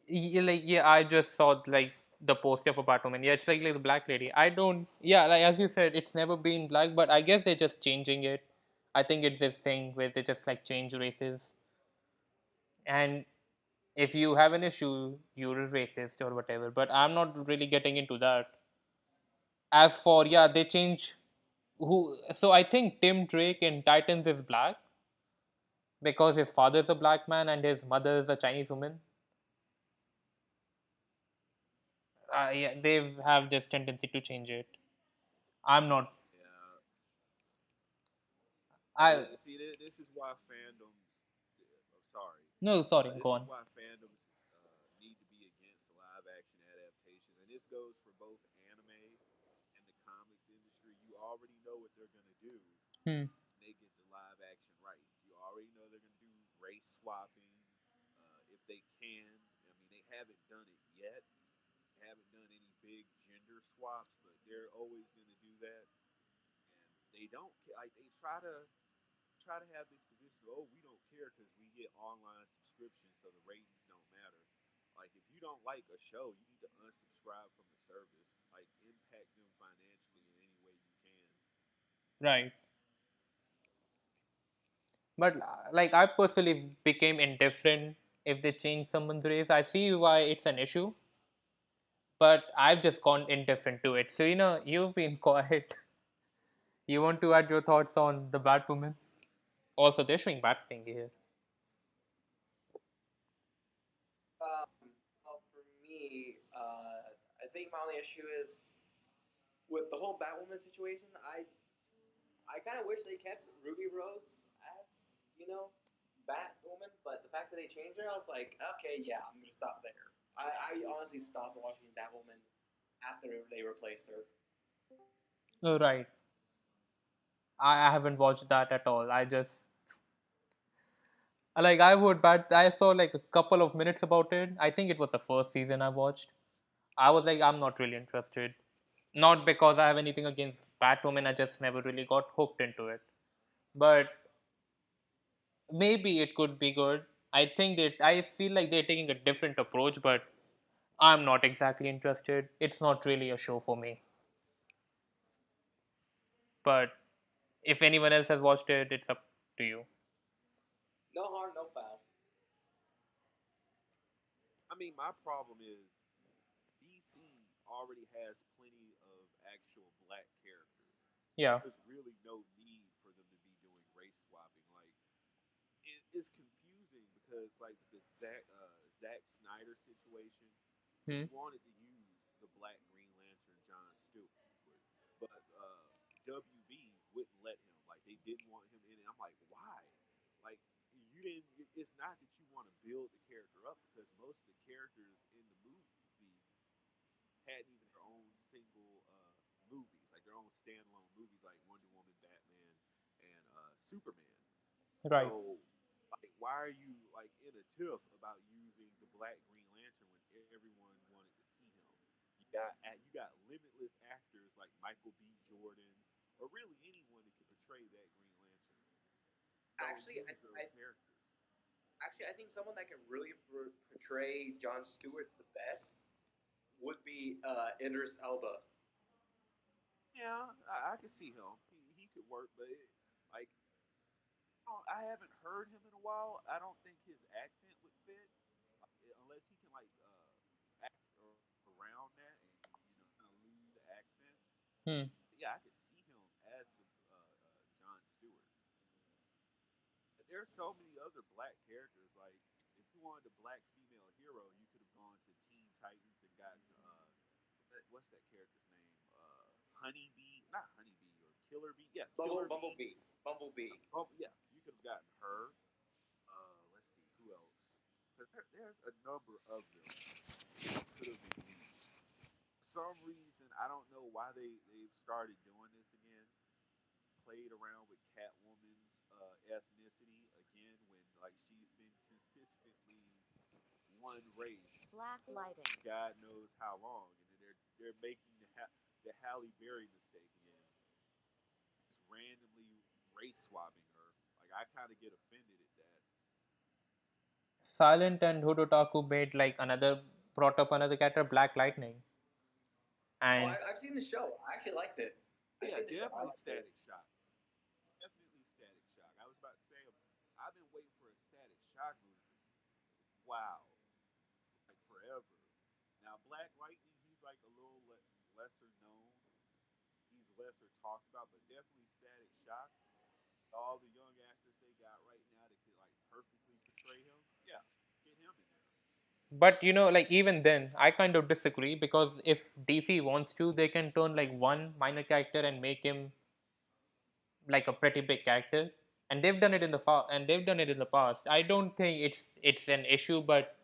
Yeah, like yeah, I just saw like the poster for Batwoman. Yeah, it's like the black lady. I don't. Yeah, like as you said, it's never been black, but I guess they're just changing it. I think it's this thing where they just like change races, and if you have an issue, you're a racist or whatever. But I'm not really getting into that. As for yeah, they change who. So I think Tim Drake in Titans is black because his father is a black man and his mother is a Chinese woman. Yeah, they have this tendency to change it. I'm not. Yeah. I See, this is why fandoms. Oh, sorry. no, sorry, This go is on. why fandoms need to be against live action adaptations, and this goes for both anime and the comics industry. You already know what they're gonna do Hmm. when they get the live action rights. You already know they're gonna do race swapping if they can. I mean, they haven't done it yet. They haven't done any big gender swaps, but they're always gonna do that. And they don't like they try to have this position of, oh, we don't care because we get online subscriptions, so the ratings don't matter. Like, if you don't like a show, you need to unsubscribe from the service. Like, impact them financially in any way you can. Right. But like I personally became indifferent if they change someone's race. I see why it's an issue, but I've just gone indifferent to it. So you've been quiet. You want to add your thoughts on the Batwoman? Also, they're showing Batwing here. Well, for me, I think my only issue is with the whole Batwoman situation. I kind of wish they kept Ruby Rose as Batwoman, but the fact that they changed her, I was like, okay, yeah, I'm gonna stop there. I honestly stopped watching Batwoman after they replaced her. Oh, right. I haven't watched that at all. I just like I would, but I saw like a couple of minutes about it. I think it was the first season I watched. I was like, I'm not really interested. Not because I have anything against Batwoman, I just never really got hooked into it. But maybe it could be good. I feel like they're taking a different approach, but I'm not exactly interested. It's not really a show for me. But if anyone else has watched it, it's up to you. No harm, no foul. I mean, my problem is DC already has plenty of actual black characters. Yeah. There's really no need for them to be doing race swapping. Like, it's confusing because like the Zack Snyder situation, he Hmm. wanted to use the Black Green Lantern John Stewart, but WB wouldn't let him. Like they didn't want him in it. I'm like, why? Like you didn't. It's not that you want to build the character up because most of the characters in the movie hadn't even their own single movies, like their own standalone movies, like Wonder Woman, Batman, and Superman. Right. So, like, why are you like in a tiff about using the Black Green Lantern when everyone wanted to see him? You got limitless actors like Michael B. Jordan, or really anyone that could portray that Green Lantern. Don't Actually, use those characters. I think someone that can really portray John Stewart the best would be Idris Elba. Yeah, I can see him. He could work, but like I haven't heard him in a while. I don't think his accent would fit, like, unless he can like act around that and kind of lose the accent. Hmm. Yeah, I could see him as the John Stewart. But there's so many other black characters. Like if you wanted a black female hero, you could have gone to Teen Titans and gotten what's that character's name? Honeybee, not Honeybee or Killer Bee. Yeah, Killer Bee. Bumblebee. Bumblebee. Yeah, you could have gotten her. Let's see who else. Because there's a number of them that could have been used. For some reason, I don't know why they've started doing this again. Played around with Catwoman's ethnicity again when like she's been consistently one race Black for lighting. God knows how long, and then they're making the Halle Berry mistake again, just randomly race swapping her. Like I kind of get offended at that. Silent and Hodotaku made like another brought up another character, Black Lightning, Oh, and I've seen the show. I actually liked it. I've Yeah, seen the show. I definitely liked it. Static Shock. Definitely Static Shock. I was about to say, I've been waiting for a Static Shock movie. Wow, like forever. Now Black Lightning, he's like a little lesser known. He's lesser talked about, but definitely Static Shock. All the young actors they got right now that could like perfectly portray him. Yeah, get him in there. but like even then I kind of disagree because if DC wants to, they can turn like one minor character and make him like a pretty big character, and they've done it in the past. I don't think it's an issue, but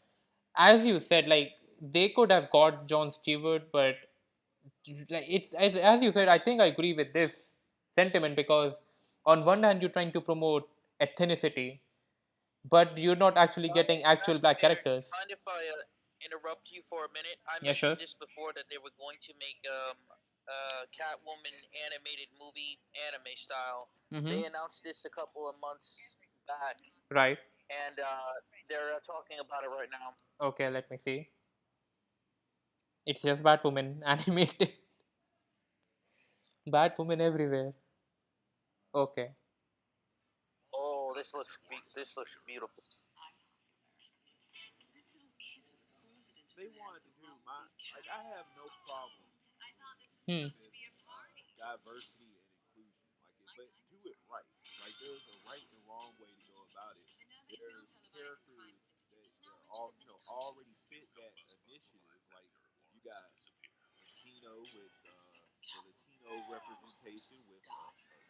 as you said, like they could have got John Stewart, but like as you said, I think I agree with this sentiment because on one hand you're trying to promote ethnicity, but you're not actually getting actual Actually, black David, characters. mind if I interrupt you for a minute? I Yeah, sure. mentioned this before that they were going to make Catwoman animated movie anime style. Mm-hmm. They announced this a couple of months back, Right. and they're talking about it right now. Okay, let me see. It's just Batwoman animated. Batwoman everywhere. Okay. Oh, this looks beautiful. They wanted to do my like I have no problem Hmm. with diversity and inclusion, like it, but do it right. Like there's a right and wrong way to go about it. There's characters that are all already fit that initiative. Like you got Latino with the Latino representation with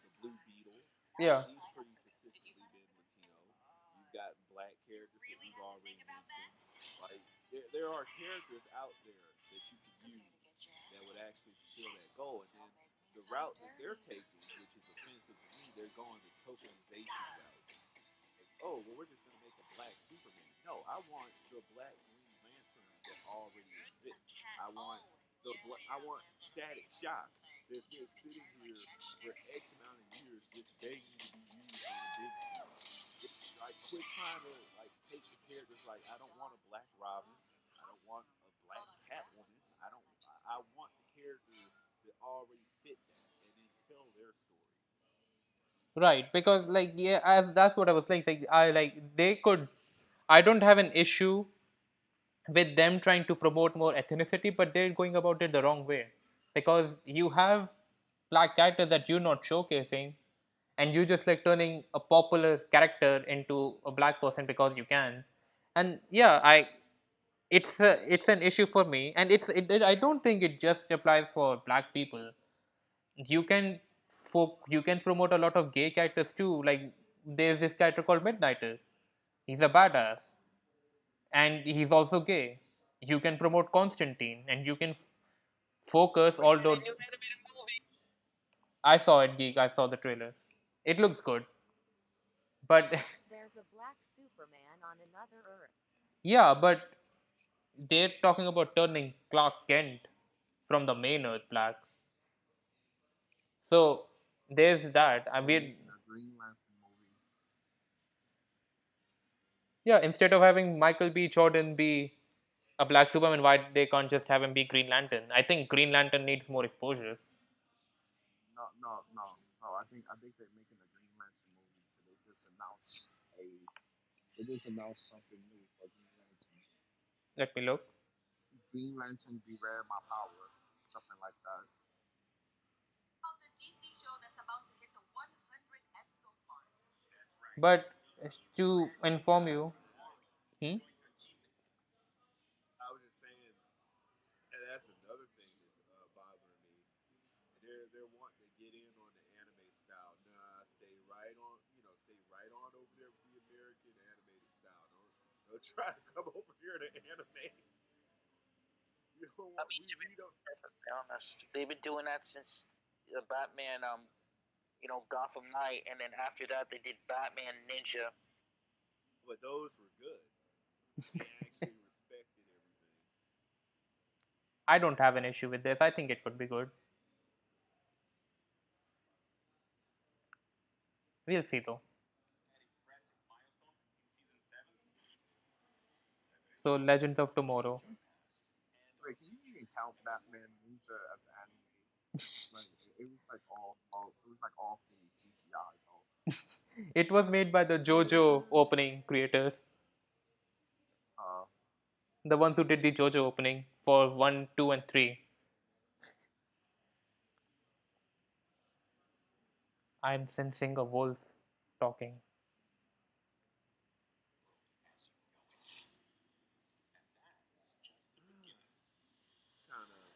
the Blue Beetle. Yeah. She's pretty consistently been Latino. You've got black characters that we've already mentioned. Like there are characters out there that you could use that would actually fulfill that goal. And then the route that they're taking, which is offensive to me, they're going the tokenization route. Like, oh, well, we're just going to make a black Superman. No, I want the black Green Lantern that already exists. I want Static Shock that's been sitting here for X amount of years just begging to be used on a big screen. Like, quit trying to like take the characters. Like, I don't want a black Robin. I don't want a black Catwoman. I don't. I want the characters that already fit that, and then tell their story. Right, because like yeah, that's what I was saying. Like I like they could. I don't have an issue with them trying to promote more ethnicity, but they're going about it the wrong way because you have black characters that you're not showcasing, and you just like turning a popular character into a black person because you can. And yeah, it's an issue for me, and I don't think it just applies for black people. You can you can promote a lot of gay characters too. Like there's this character called Midnighter. He's a badass, and he's also gay. You can promote Constantine, and you can focus. We're getting Although a new animated movie. I saw it, geek. I saw the trailer. It looks good, but There's a black Superman on another Earth. yeah, but they're talking about turning Clark Kent from the main Earth black. So there's that. I They're mean, making a Green Lantern movie. yeah, instead of having Michael B. Jordan be a black Superman, why they can't just have him be Green Lantern? I think Green Lantern needs more exposure. No. I think they're making a Green Lantern movie. A they just announced something new for Green Lantern. Let me look. Green Lantern Beware My Power, something like that. But to inform you, hmm? I was just saying, and that's another thing that's bothering me. They're wanting to get in on the anime style. Nah, stay right on. Stay right on over there with the American animated style. Don't try to come over here to anime. You don't I want mean, to be we don't. perfectly honest, they've been doing that since Batman, Gotham Knight, and then after that they did Batman Ninja. But those were good. They actually respected everything. I don't have an issue with this. I think it could be good. We'll see though. So Legends of Tomorrow. Wait, can you even count Batman Ninja as anime? Like it was like it was like all fully CGI though. It was made by the JoJo opening creators, Uh, the ones who did the JoJo opening for 1, 2, and 3. I'm sensing a wolf talking. Kind of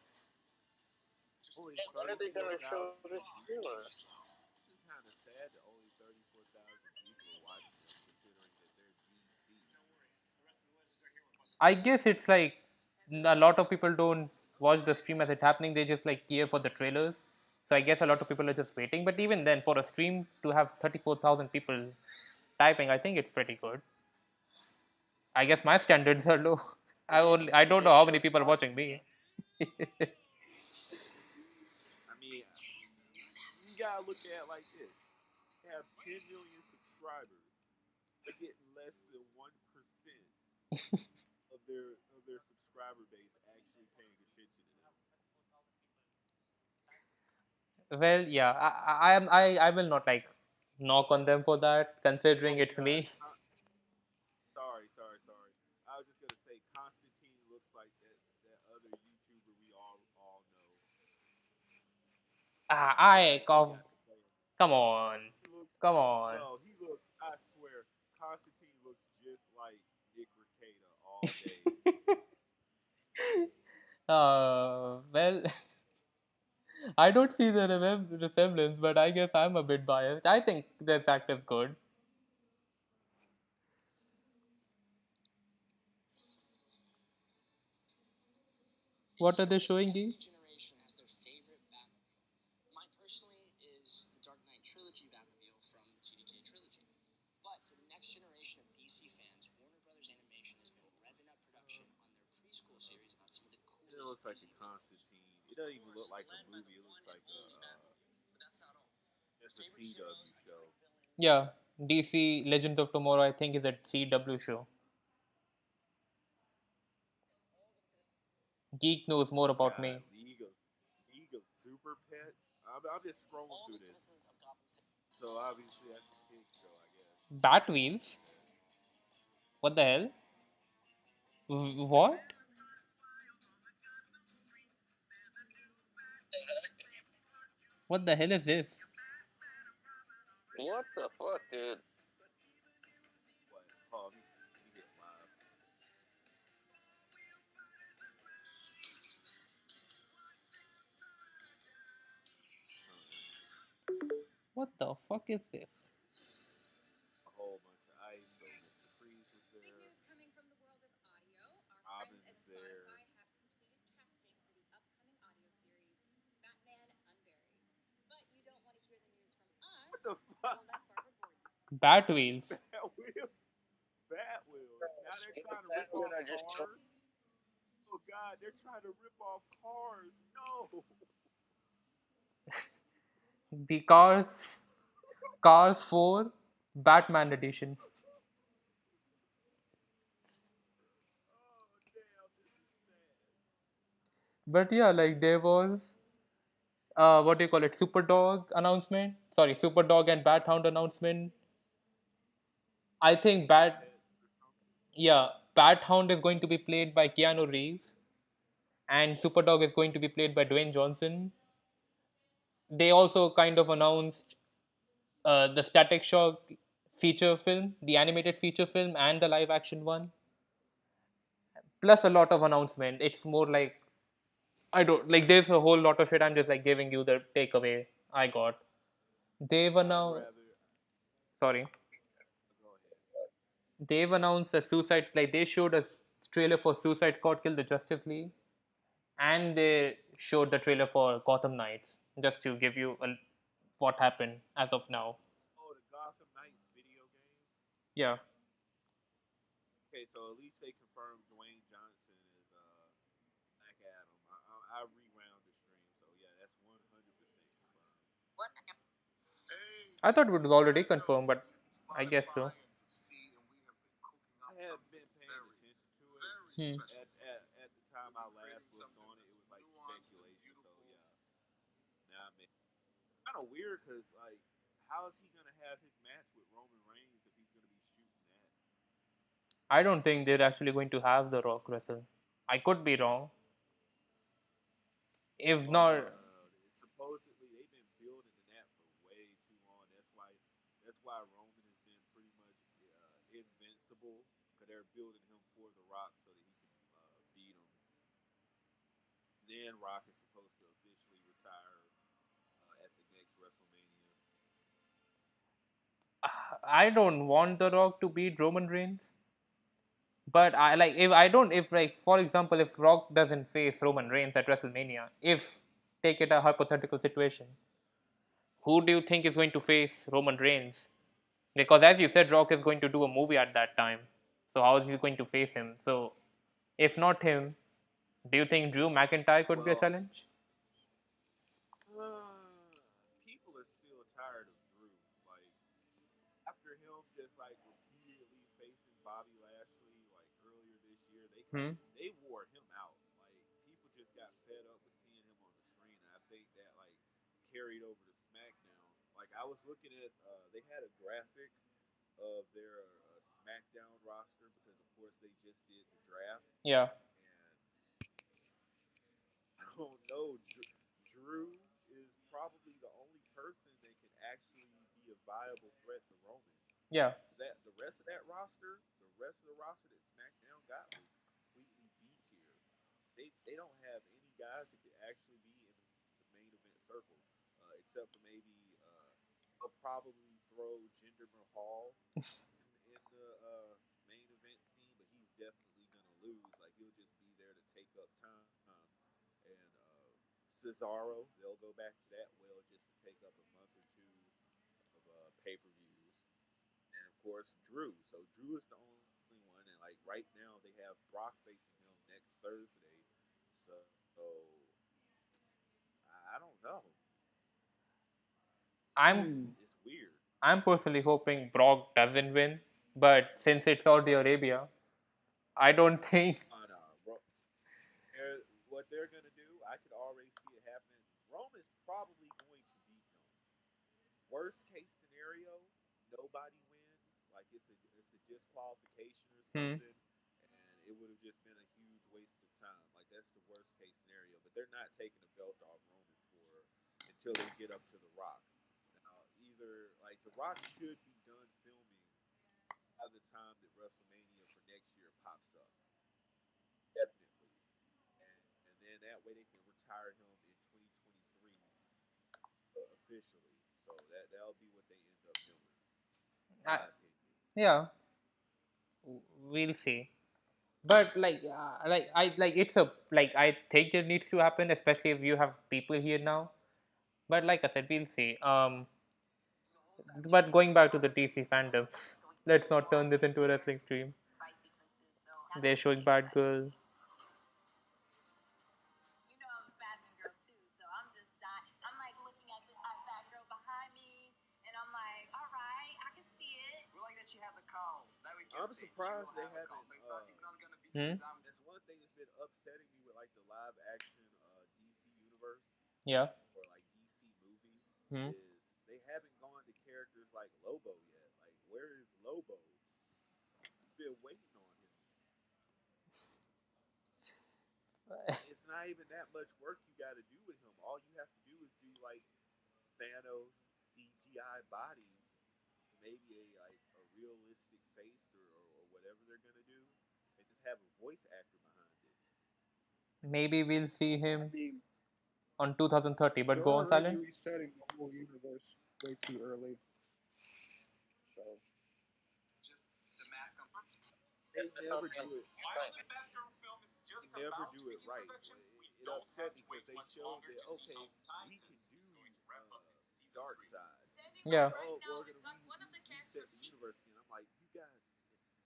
only Yeah, when are they thirty four gonna show thousand this people. trailer? Which is kind of sad that only 34,000 people are watching them, considering that they're DC. I guess it's like a lot of people don't watch the stream as it's happening. They just like care for the trailers. So I guess a lot of people are just waiting. But even then, for a stream to have 34,000 people typing, I think it's pretty good. I guess my standards are low. I don't know It how many should people are watching possibly. me. I mean, you gotta look at it like this: they have 10 million subscribers, but getting less than 1% of their subscriber base actually paying attention to them. Well, yeah, I will not like knock on them for that, considering Oh it's God, me. sorry. I was just gonna say Constantine looks like that other YouTuber we all know. The guy that they Come, got to play him. come on, He looks come on. no, he looks. I swear, Constantine looks just like Nick Rekieta all day. Well, I don't see the resemblance, but I guess I'm a bit biased. I think this act is good. It What are they shows that showing, Dee? every generation has their favorite Batmobile. Mine personally is the Dark Knight Trilogy Batmobile from the TDK Trilogy. But for the next generation of DC fans, Warner Brothers Animation has been revving up production on their preschool series about some of the It coolest looks like a DC villains. Constantine. It doesn't even look like a movie. It looks like it's a CW show. Yeah, DC Legends of Tomorrow, I think, is a CW show. Geek knows more You about got me. League of Super Pets. I'm just scrolling through this. So obviously that's a kid show, I guess. Batwheels? What the hell? What? What the hell is this? What the fuck, dude? What? Oh, let me hit live. What the fuck is this? A whole bunch of ice. So Mr. Freeze was Big there. news coming from the world of audio. Our Robin friends at was there. Spotify have completed casting for the upcoming audio series Batman Unburied. But you don't want to hear the news from us. What the Well fuck? done, Barbara Gordon. Bat wheels. Bat wheels. Bat wheels. Now they're Speaking of trying to that, rip we're off gonna just cars. Oh God, they're trying to rip off cars. No. The Cars 4 Batman edition. Oh damn, this is sad. But yeah, like there was what do you call it? Super Dog announcement. Sorry, Super Dog and Bat Hound announcement. I think Bat Pet or something. yeah, Bat Hound is going to be played by Keanu Reeves and Super Dog is going to be played by Dwayne Johnson. They also kind of announced the Static Shock feature film, the animated feature film, and the live action one. Plus a lot of announcement. It's more like I don't like. There's a whole lot of shit. I'm just like giving you the takeaway I got. They've I'd announced. rather Sorry, go ahead. they've announced the Suicide. Like they showed a trailer for Suicide Squad: Kill the Justice League, and they showed the trailer for Gotham Knights. Just to give you what happened as of now. Oh, the Gotham Knights video game. Yeah, Okay, so at least they confirmed Dwayne Johnson is Black Adam. I rewound the stream, so yeah, that's 100% confirmed. I thought it was already confirmed, but I guess so. I had been paying attention to it. Hmm. At the time I last looked on it, it was like speculation. So yeah, now I mean, kind of weird because like, how is he gonna have his match with Roman Reigns if he's gonna be shooting that? I don't think they're actually going to have The Rock wrestle. I could be wrong. If Oh no, not, no, no. Supposedly they've been building to that for way too long. That's why Roman has been pretty much invincible because they're building him for The Rock so that he can beat him. Then Rock is supposed to officially retire at the next WrestleMania. I don't want The Rock to beat Roman Reigns. But I like if I don't if like for example if Rock doesn't face Roman Reigns at WrestleMania, if take it a hypothetical situation, who do you think is going to face Roman Reigns? Because as you said, Rock is going to do a movie at that time. So how is he going to face him? So if not him, do you think Drew McIntyre could be a Well, challenge? people are still tired of Drew. Like after him just like repeatedly facing Bobby Lashley like earlier this year, Hmm. they wore him out. Like people just got fed up with seeing him on the screen. And I think that like carried over to SmackDown. Like I was looking at, they had a graphic of their SmackDown roster because of course they just did the draft, Yeah, and I don't know. Drew is probably the only person that can actually be a viable threat to Roman. yeah. That the rest of the roster that SmackDown got was completely B tier. They don't have any guys that could actually be in the main event circle, except for maybe they'll probably throw Jinder Mahal in the main event scene, but he's definitely gonna lose. Like he'll just be there to take up time, and Cesaro, they'll go back to that well just to take up a month or two of pay-per-views, and of course Drew. So Drew is the only one, and like right now they have Brock facing him next Thursday. So I don't know. I'm It's weird. I'm personally hoping Brock doesn't win, but since it's Saudi Arabia, I don't think No, bro. What they're gonna do, I could already see it happening. Roman's probably going to beat him. Worst case scenario, nobody wins. Like it's a disqualification or hmm, something, and it would would have just been a huge waste of time. Like that's the worst case scenario. But they're not taking the belt off Roman for until they get up to The Rock. Now, either like The Rock should be done filming by the time that WrestleMania for next year pops up, definitely, and then that way they can retire him in 2023 officially. So that'll be what they end up doing, in I, my opinion. yeah, we'll see. But like it's a like I think it needs to happen, especially if you have people here now. But like I said, we'll see. But going back to the DC fandom, let's not turn this into a wrestling stream. They're showing Bad Girl. You know I'm a fashion girl too, so I'm just dying. I'm like looking at that girl behind me, and I'm like, all right, I can see it. We like that she has a call. That we can I'm see. She surprised will they have a call. haven't. So it's not gonna be Hmm. That's one thing that's been upsetting me with like the live action DC universe Yeah. or like DC movies Hmm. is they haven't gone to characters like Lobo yet. Like, where is Lobo? Been waiting on him. It's not even that much work you got to do with him. All you have to do is do like Thanos CGI body, maybe a like a realistic face or whatever they're gonna do, and just have a voice actor behind it. Maybe we'll see I him mean, on 2030. But they're go on, already Silent. resetting the whole universe way too early. So just the math comes. They never Okay. do it. My Right. only Batgirl film is They just never about do to it begin right. production. We It don't upset have me to because wait they much showed longer that to see okay, how we can Titans do is going to wrap up its season Dark 3. Side. Standing Like, Yeah. by right oh, now, we're we've gonna got one of the cats reset the repeat. universe again. I'm like, you guys,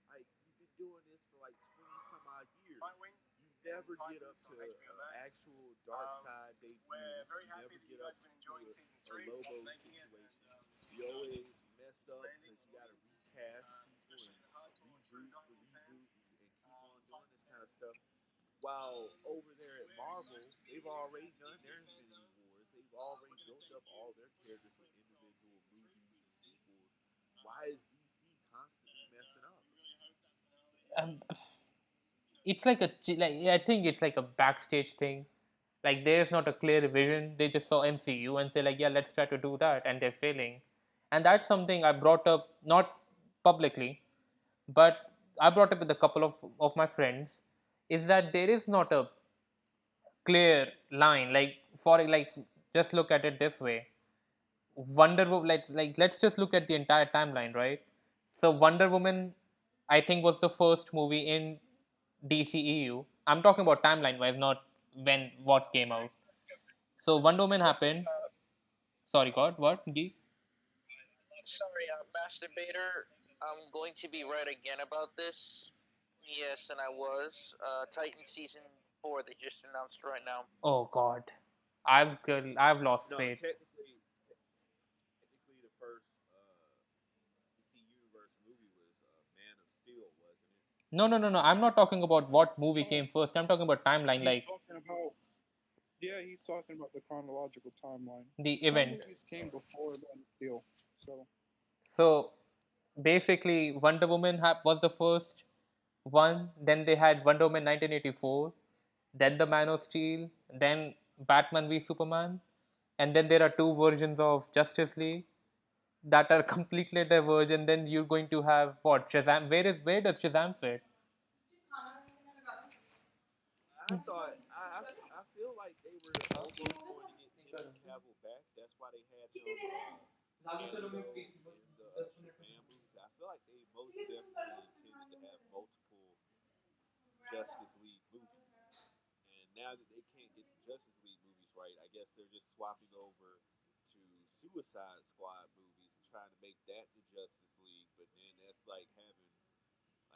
like you've been doing this for like 20 some odd years. Nightwing You and never get up Titans to on HBO Max. actual Dark Side debut. We're very You happy never that you get up guys have been to enjoying season a 3. Lobo Love making it, and situation. You uh, always mess it's up landing because you on got to audiences, recast people especially and the hardcore true reboot for Doctor Who fans. reboot and keep on doing this kind of stuff. While over there at We're excited Marvel, to be they've here at already done DC their Infinity FanDome. Wars. They've already We're going to built up debut all a their special characters for trailer for individual season 3 movies for you and to see. sequels. Why is DC constantly And messing up? we really hope that finale, Um, you know, it's like like I think it's like a backstage thing. Like there's not a clear vision. They just saw MCU and say like, yeah, let's try to do that, and they're failing. And that's something I brought up not publicly, but I brought up with a couple of my friends. Is that there is not a clear line. Like for like, just look at it this way. Wonder Woman, like let's just look at the entire timeline, right? So Wonder Woman, I think was the first movie in DCEU. I'm talking about timeline wise, not when what came out. So Wonder Woman happened. Sorry, God, what? Sorry, masturbator. I'm going to be right again about this. Yes, and I was. Titan season 4 they just announced right now. Oh God, I've lost No, faith. technically the first DC Universe movie was Man of Steel, wasn't it? No, no, no, no. I'm not talking about what movie oh, came first. I'm talking about timeline, he's like talking about yeah, he's talking about the chronological timeline. the Some event. movies came before Man of Steel, so So basically, Wonder Woman was the first one. Then they had Wonder Woman 1984. Then the Man of Steel. Then Batman v Superman. And then there are two versions of Justice League that are completely divergent. Then you're going to have what Shazam? Where does Shazam fit? I thought I feel like they were almost going to get Henry Cavill back. That's why they had him cameo in the Shazam movie. I feel like they most definitely intended to have multiple Justice League movies. And now that they can't get the Justice League movies right, I guess they're just swapping over to Suicide Squad movies and trying to make that the Justice League. But then that's like having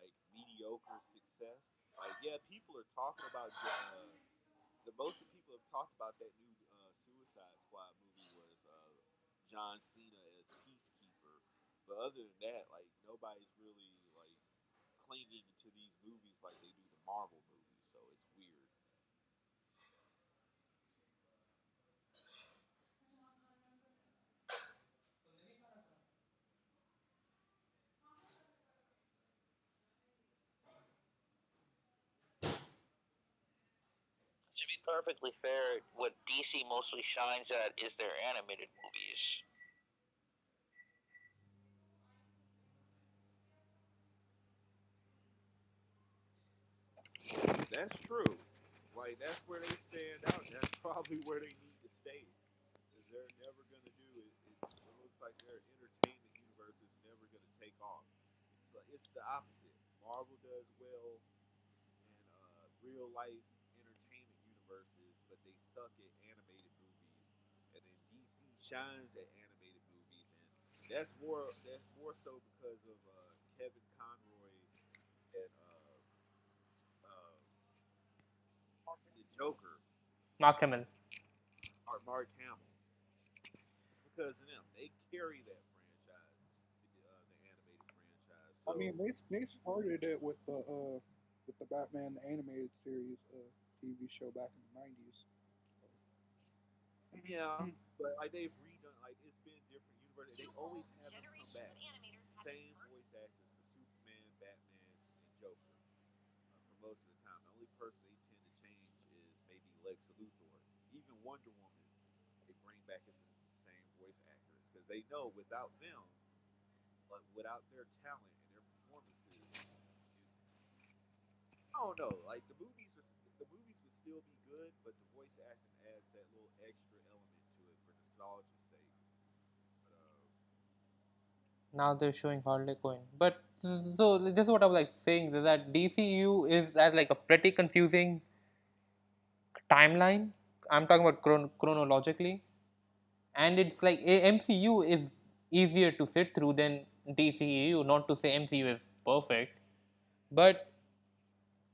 like mediocre success. Like, yeah, people are talking about the most of people have talked about that new Suicide Squad movie was John Cena as Peacekeeper. But other than that, like nobody's really like clinging to these movies like they do the Marvel movies. So it's weird. To be perfectly fair, what DC mostly shines at is their animated movies. That's true. Like that's where they stand out. And that's probably where they need to stay. Because they're never gonna do it. It looks like their entertainment universe is never gonna take off. It's the opposite. Marvel does well in real life entertainment universes, but they suck at animated movies. And then DC shines at animated movies, and that's more so because of Kevin Conroy and uh, the Joker, Mark Hamill. Mark Hamill. It's because of them. They carry that franchise, the animated franchise. I mean, So they started it with the Batman the animated series TV show back in the '90s. yeah, but like they've redone, like it's been different universes. They always have them come back. Same voice actors for Superman, Batman, and Joker for most of the time. The only person they tend to change is maybe Lex Luthor. Even Wonder Woman, they bring back as the same voice actors because they know without them, like without their talent and their performances, I don't know. Like the movies would still be good, but the voice acting adds that little extra element to it for nostalgia's sake. But Now they're showing Harley Quinn. But so this is what I was like saying is that DCU is as like a pretty confusing timeline. I'm talking about chronologically, and it's like MCU is easier to sit through than DCU. Not to say MCU is perfect, but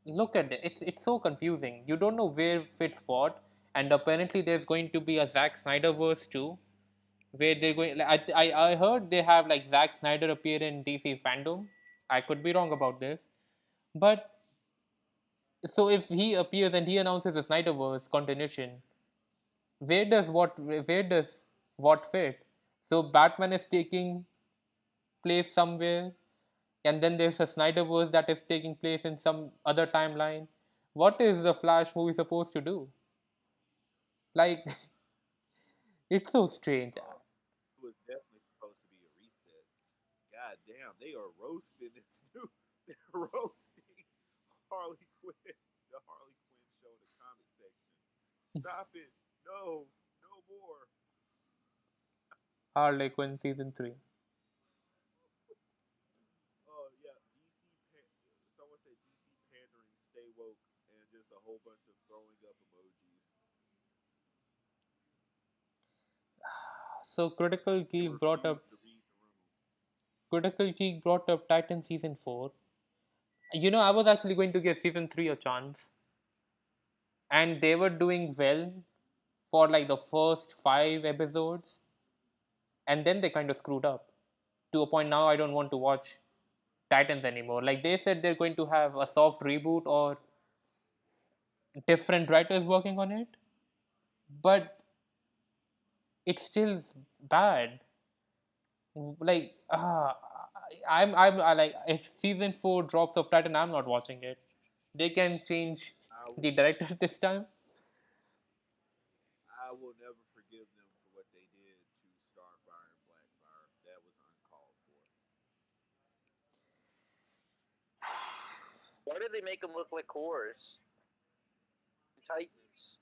look at it. It's so confusing. You don't know where fits what, and apparently there's going to be a Zack Snyder verse too, where they're going. Like, I heard they have like Zack Snyder appear in DC FanDome. I could be wrong about this, but so if he appears and he announces a Snyderverse continuation, where does what fit? So Batman is taking place somewhere, and then there's a Snyderverse that is taking place in some other timeline. What is the Flash movie supposed to do? Like, it's so strange. it was definitely supposed to be a reset. God damn, they are roasting this new. They're roasting Harley Quinn, the Harley Quinn show in the comment section. Stop it! No, no more. Harley Quinn season 3. Oh yeah, Someone said DC pandering, stay woke, and just a whole bunch of throwing up emojis. So They refuse to read the room. Critical Geek brought up Titan season 4. I was actually going to give season 3 a chance, and they were doing well for like the first 5 episodes, and then they kind of screwed up to a point now I don't want to watch Titans anymore. Like they said they're going to have a soft reboot or different writers working on it, but it's still bad. Like I like if season 4 drops of Titan, I'm not watching it. They can change I the will, director this time. I will never forgive them for what they did to Starfire and Blackfire. That was uncalled for. Why do they make them look like whores? Titans.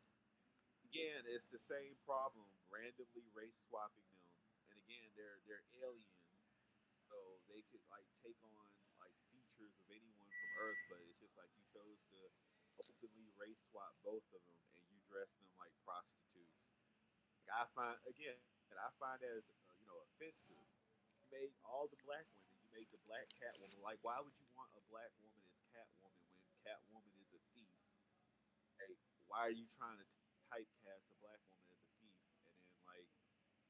Again, it's the same problem. Randomly race swapping them, and again, they're aliens, so they could like take on like features of anyone from Earth. But it's just like you chose to openly race swap both of them, and you dress them like prostitutes. Like I find as offensive. You made all the black women. You made the black Catwoman. Like, why would you want a black woman as Catwoman when Catwoman is a thief? Like, why are you trying to typecast a black woman as a thief? And then like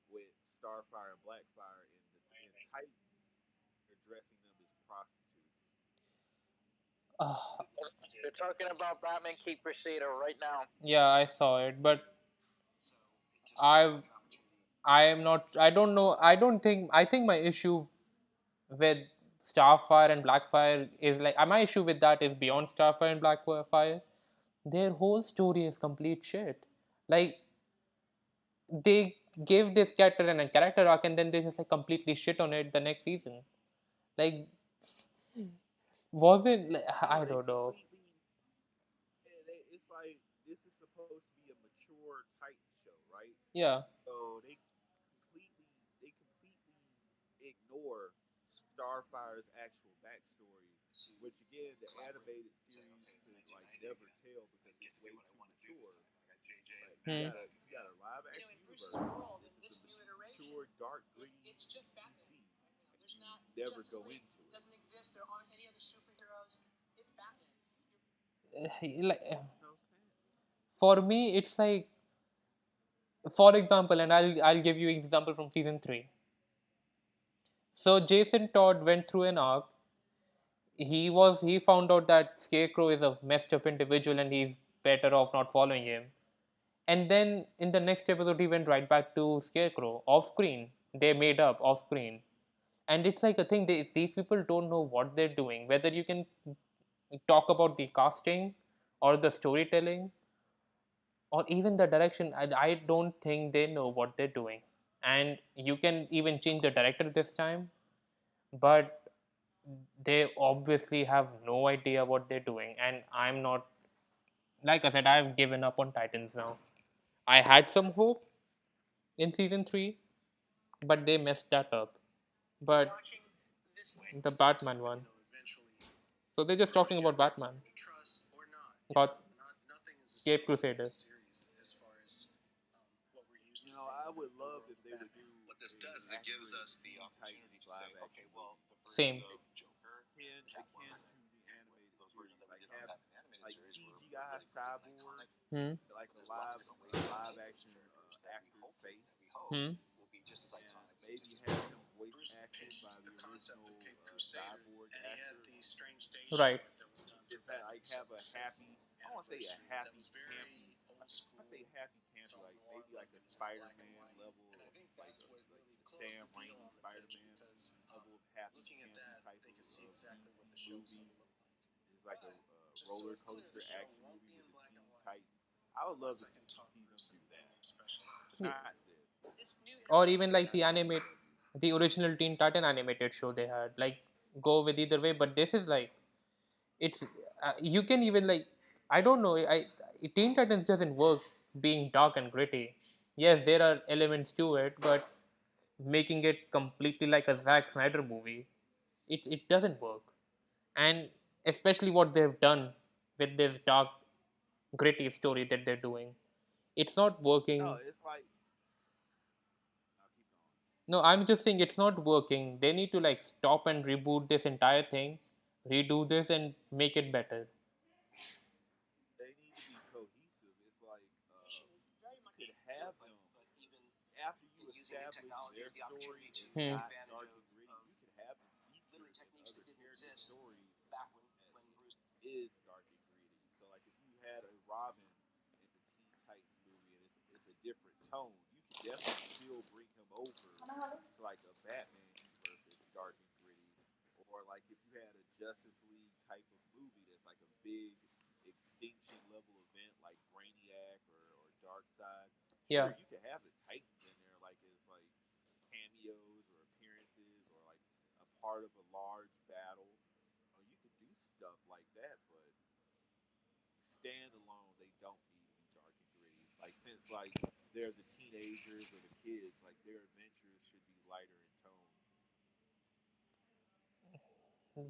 with Starfire and Blackfire in Titans, they're dressing them as prostitutes. uh, They're talking about Batman Cape Crusader right now. yeah, I saw it, but I I am not. I don't know. I don't think. I think my issue with Starfire and Blackfire is like my issue with that is beyond Starfire and Blackfire. Their whole story is complete shit. Like they gave this character and a character arc, and then they just like completely shit on it the next season. Like wasn't like, No, I they don't know. completely. Yeah, it's like this is supposed to be a mature Titan show, right? Yeah. So they completely ignore Starfire's actual backstory, which again the animated series could like never tell because it's way too mature. But Hmm. you got a live action universe. This is a mature, dark, gritty DC, and you never go into it. Like It makes no sense. for me, it's like for example, and I'll give you example from season 3. So Jason Todd went through an arc. He found out that Scarecrow is a messed up individual and he's better off not following him. And then in the next episode he went right back to Scarecrow off screen. They made up off screen. And it's like a thing, these people don't know what they're doing. Whether you can talk about the casting or the storytelling or even the direction, I don't think they know what they're doing. And you can even change the director this time, but they obviously have no idea what they're doing. And I'm not, like I said, I've given up on Titans now. I had some hope in season 3, but they messed that up. But the Batman one. So they're just talking about Batman. Got Cape Crusader. You know, I would love if they would do a accurate Teen Titans live action movie, Same. akin to the animated series. Like have like CGI Cyborg, Hmm. like a live action actor's face, Hmm. and maybe have him voice acted by the original Cyborg actor. Right. Just have a happy. I don't want to say a happy campy. I say happy campy, like maybe like a Spider-Man level of like the Sam Raimi Spider-Man level of happy campy type of DC movie. It's like a roller coaster action movie with the Teen Titans. I would love to see them do that, not this. Or even like Not the this animate, type of movie. the original Teen Titan animated show they had. Like go with either way, but this is like it's you can even like I don't know. Teen Titans doesn't work being dark and gritty. Yes, there are elements to it, but making it completely like a Zack Snyder movie, it doesn't work. And especially what they've done with this dark, gritty story that they're doing, it's not No, working. it's like I'll keep going. No, I'm just saying it's not working. They need to like stop and reboot this entire thing, redo this and make it better. They need to be cohesive. It's like you could have them after you establish their story is Hmm. not dark and gritty. You could have them featured in other character stories which is dark and gritty. So like if you had a Robin in the Teen Titans movie and it's a different tone, you could definitely still bring him over to like a Batman universe that's dark and gritty. Or like if you had a Justice League type of movie that's like a big extinction level event like Brainiac or Darkseid, Yeah. sure you could have the Titans in there like as like cameos or appearances or like a part of a large battle. You could do stuff like that, but standalone, they don't need to be dark and gritty. Like since like they're the teenagers or the kids, like their adventures should be lighter in tone.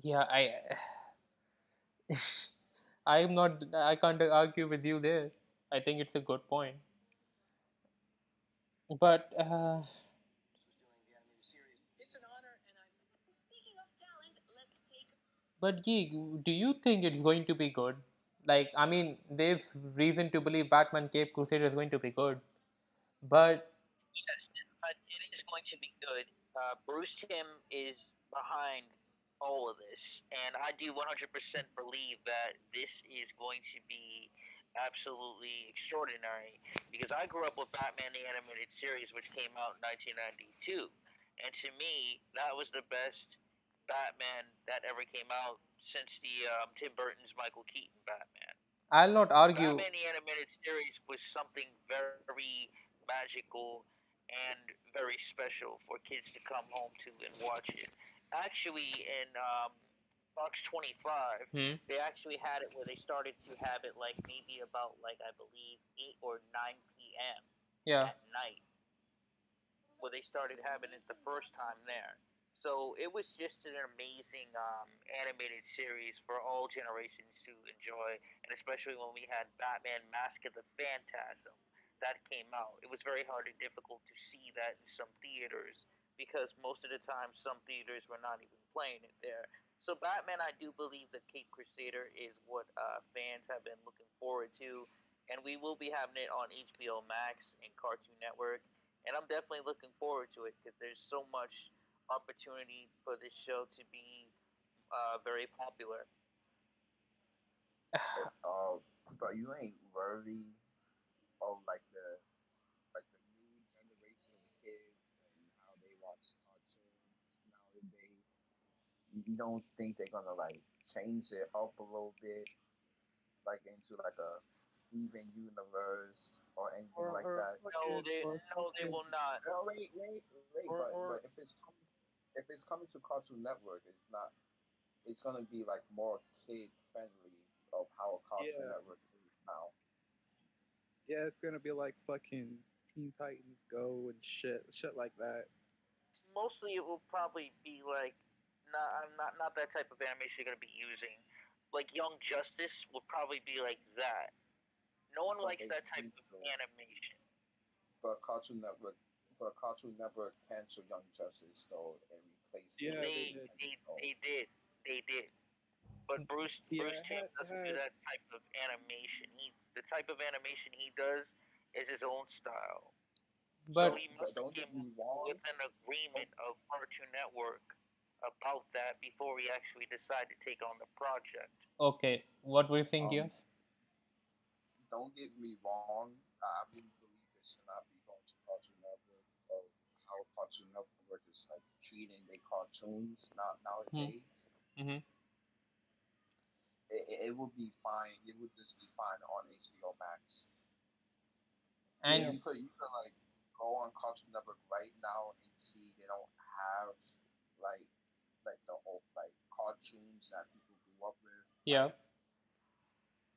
Yeah, I'm not. I can't argue with you there. I think it's a good point. But but Geek, do you think it's going to be good? Like, I mean, there's reason to believe Batman Cape Crusader is going to be good, but Yes, it is going to be good. Bruce Tim is behind all of this, and I do 100% believe that this is going to be absolutely extraordinary because I grew up with Batman the Animated Series, which came out in 1992, and to me, that was the best Batman that ever came out since the Tim Burton's Michael Keaton Batman. I'll not argue. Batman the Animated Series was something very magical and very special for kids to come home to and watch it. Actually, in Fox 25, Hmm. they actually had it where they started to have it like maybe about like I believe 8 or 9 p.m. Yeah. at night where they started having it the first time there. So it was just an amazing animated series for all generations to enjoy, and especially when we had Batman: Mask of the Phantasm that came out. It was very hard and difficult to see that in some theaters because most of the time some theaters were not even playing it there. So Batman, I do believe the Cape Crusader is what fans have been looking forward to, and we will be having it on HBO Max and Cartoon Network, and I'm definitely looking forward to it because there's so much opportunity for this show to be very popular. But you ain't worried of like the new generation of kids and how they watch cartoons nowadays. You don't think they're gonna like change it up a little bit, like into like a Steven Universe or anything like or that? No, fucking they or no, they fucking will not. Oh, wait. But if it's coming to Cartoon Network, it's gonna be like more kid friendly of how a Cartoon yeah, Network is now. yeah, it's gonna be like fucking Teen Titans Go and shit like that. Mostly, it will probably be like not that type of animation you're gonna be using. Like Young Justice will probably be like that. No one But likes they that type of cancel. animation. But Cartoon Network canceled Young Justice though and replaced it Yeah, with they They Teen did. they Titans Go. they did they did. But Yeah, Bruce Timm it doesn't do had that type of animation. He the type of animation he does is his own style. So But he must But have don't get came me wrong. with an Don't, agreement of Cartoon Network about that before he actually decided to take on the project. okay, what were you saying, um, yes? don't get me wrong. I really believe they should not be going to Cartoon Network of how Cartoon Network is like treating their cartoons not Hmm. nowadays. Hmm. It would be fine. It would just be fine on HBO Max. And You could like go on Cartoon Network right now and see they don't have like the old like cartoons that people grew up with, yeah,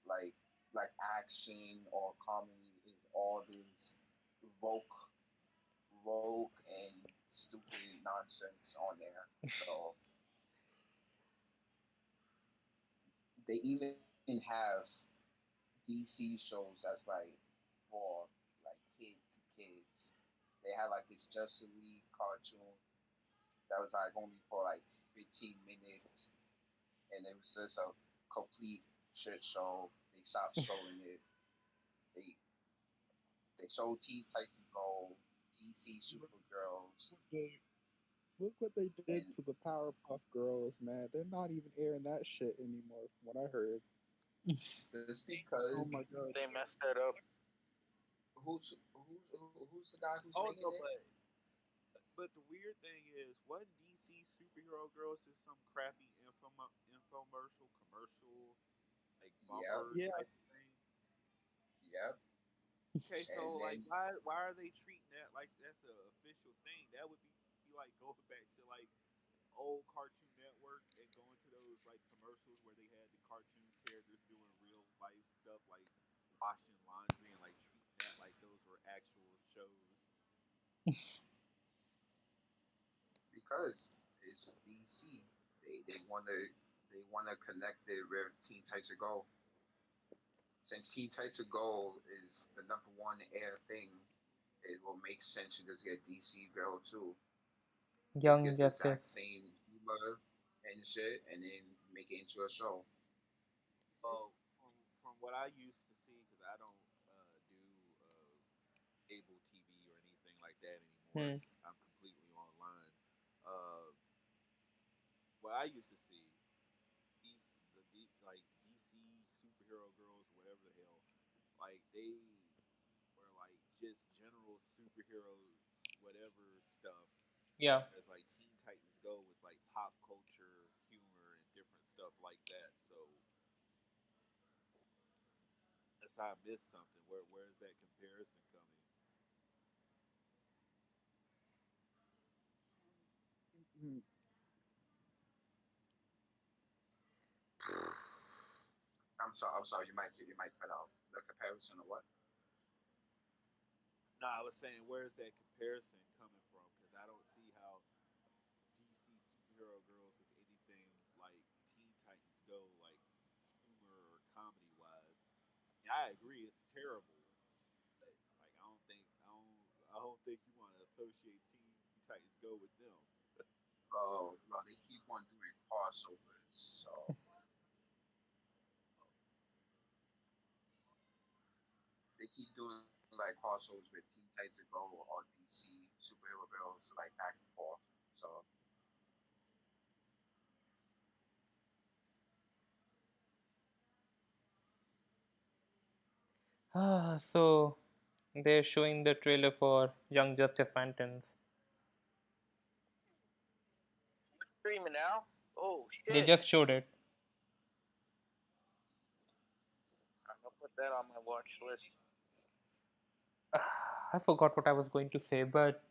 like like action or comedy is all this woke woke and stupid nonsense on there. So they even have DC shows that's like for like kids. They had like this Justice League cartoon that was like only for like 15 minutes, and it was just a complete shit show. They stopped showing it. They they showed Teen Titans Go, DC look Supergirls, what they look what they did and to the Powerpuff Girls, man. They're not even airing that shit anymore, from what I heard. just Oh because my god. They messed that up. who's the guy who's Oh making no, it? but the weird thing is, wasn't DC Superhero Girls just some crappy infomercial commercial like Yep, bumper Yeah, type of thing? yep. Okay, so And like then why are they treating that like that's a official thing? That would be like going back to like old Cartoon Network and going to those like commercials where they had the cartoon characters doing real life stuff like washing laundry and like treating that like those were actual shows. because it's DC, they wanna connect it with Teen Titans Go. Since Teen Titans Go is the number one air thing, it will make sense to just get DC Girl too. Just Young get the exact Justice. same humor and shit, and then make it into a show. Well, from what I used to see, because I don't do cable TV or anything like that anymore. Hmm. I'm completely online. Uh, what I used to see, these like DC superhero girls, whatever the hell, like they were like just general superhero whatever stuff. Yeah. Whereas like Teen Titans Go was like pop culture humor and different stuff like that. So unless I missed something. Where's that comparison coming? Mm, I'm sorry. You might cut out the comparison of what? No, I was saying where's that comparison coming from? Because I don't see how DC superhero girls is anything like Teen Titans Go, like humor or comedy wise. Yeah, I agree, it's terrible. Like I don't think you want to associate Teen Titans Go with them. Well, they keep on doing crossovers, so they keep doing like crossovers with Teen Titans Go or DC superhero girls, like back and forth. So So they're showing the trailer for Young Justice Phantoms. Streaming now? Oh They shit! just showed it. I'm gonna put that on my watch list. I forgot what I was going to say, but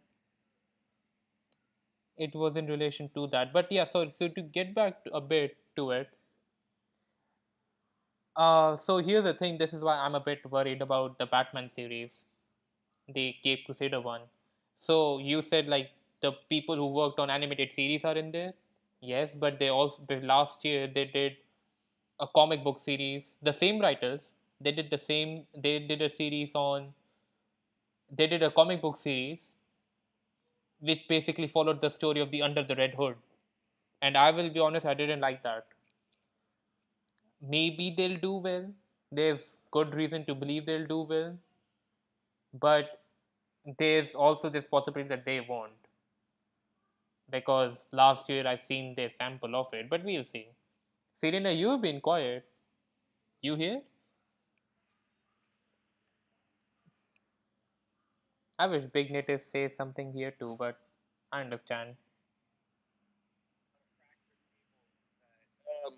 it was in relation to that. But yeah, so to get back a bit to it, so here's the thing. This is why I'm a bit worried about the Batman series, the Cape Crusader one. So you said like the people who worked on animated series are in there. Yes, but they also but last year they did a comic book series. The same writers. They did the same. They did a series on. They did a comic book series which basically followed the story of the Under the Red Hood. And I will be honest, I didn't like that. Maybe they'll do well. There's good reason to believe they'll do well, but there's also this possibility that they won't because last year I've seen their sample of it, but we'll see. Serena, you've been quiet. You here? I wish Big Native says something here too, but I understand. Um,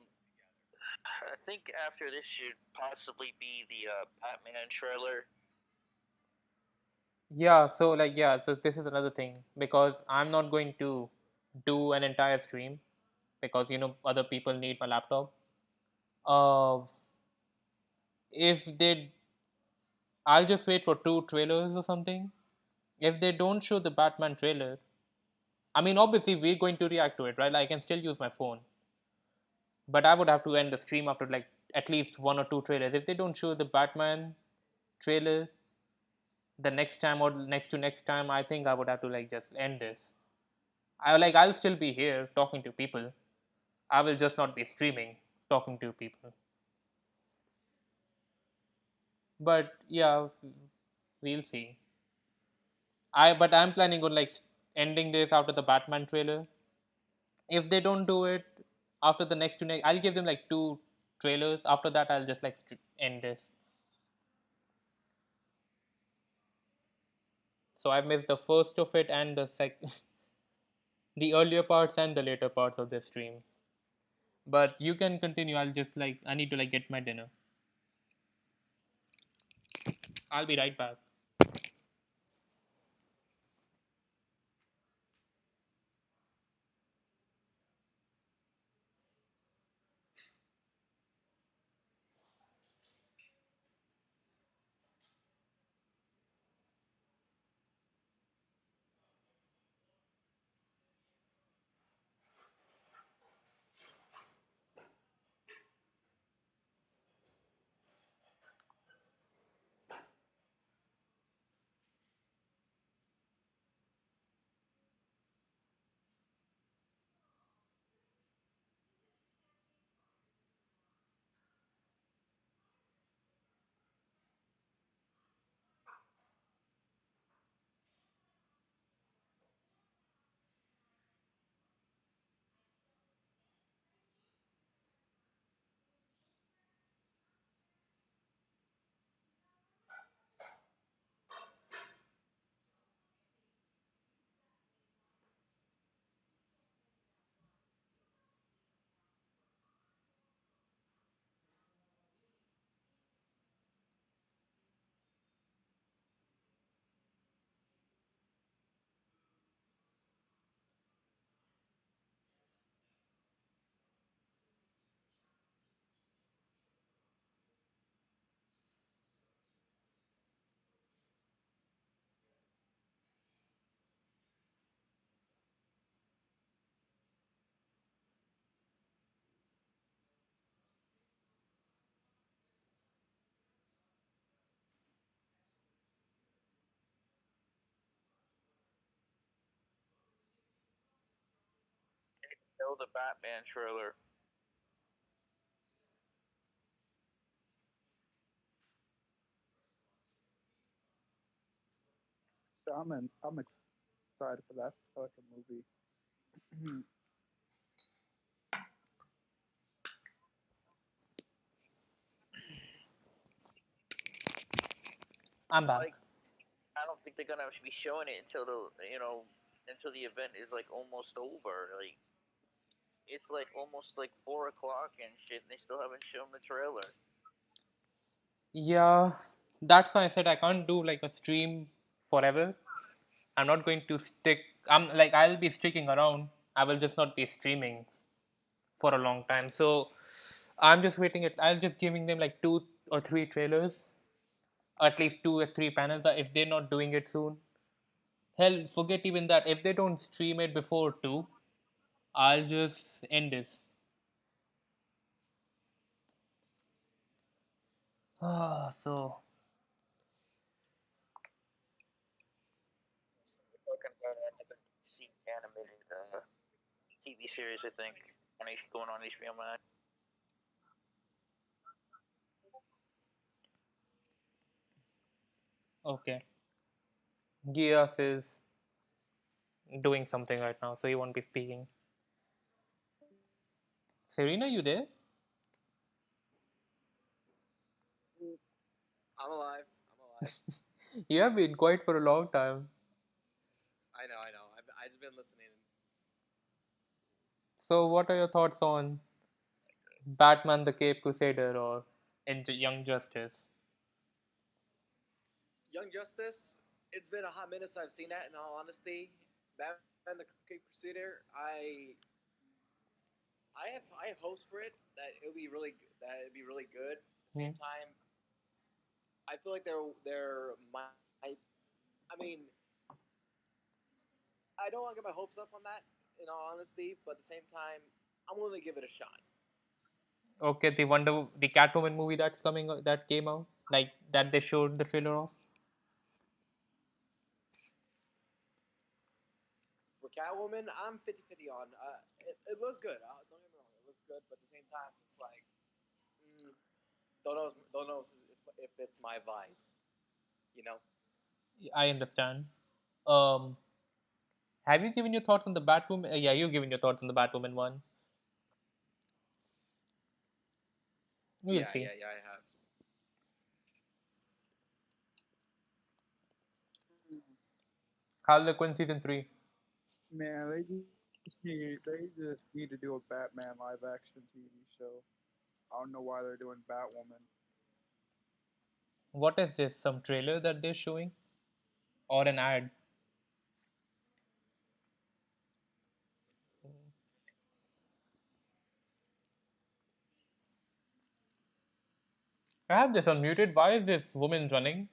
I think after this should possibly be the Batman trailer. Yeah, so so this is another thing because I'm not going to do an entire stream because other people need my laptop. Uh, if they, I'll just wait for two trailers or something. If they don't show the Batman trailer, I mean, obviously we're going to react to it, right? I can still use my phone, but I would have to end the stream after like at least one or two trailers. If they don't show the Batman trailer the next time or next to next time, I think I would have to like just end this. I'll still be here talking to people. I will just not be streaming talking to people. But yeah, we'll see. I'm planning on like ending this after the Batman trailer. If they don't do it after the next two next, I'll give them like two trailers. After that, I'll just like end this. So I've missed the first of it and the earlier parts and the later parts of the stream. But you can continue. I'll just like I need to like get my dinner. I'll be right back. know the Batman trailer. So I'm excited for that fucking movie. I'm back. Like, I don't think they're gonna be showing it until until the event is like almost over. Like, it's like almost like 4 o'clock and shit, and they still haven't shown the trailer. Yeah, that's why I said I can't do like a stream forever. I'm not going to stick. I'm like I'll be sticking around. I will just not be streaming for a long time. So I'm just waiting. I'll just giving them like 2 or 3 trailers, at least 2 or 3 panels. If they're not doing it soon, hell, forget even that. If they don't stream it before 2, I'll just end this. So We're talking about another DC animated TV series, I think, going on HBO Max. okay, Geoff is doing something right now, so he won't be speaking. Serena, you there? I'm alive. I'm alive. You have been quiet for a long time. I know. I know. I just been listening. So, what are your thoughts on Batman the Cape Crusader or Young Justice? Young Justice. It's been a hot minute since I've seen that. In all honesty, Batman the Cape Crusader. I have hopes for it that it'll be really good. At the Hmm. same time, I feel like there might. I mean, I don't want to get my hopes up on that. In all honesty, but at the same time, I'm willing to give it a shot. Okay, the Catwoman movie that came out, like that they showed the trailer of. For Catwoman, I'm 50-50 on. It looks good. Don't get me wrong, it looks good, but at the same time, it's like don't know if it's my vibe. You know, I understand. Um, have you given your thoughts on the Batwoman? Yeah, you've given your thoughts on the Batwoman one. We'll see. yeah, I have. Harley Quinn season 3. Man, they just need to do a Batman live action TV show. I don't know why they're doing Batwoman. What is this? Some trailer that they're showing or an ad? I have this unmuted. Why is this woman running?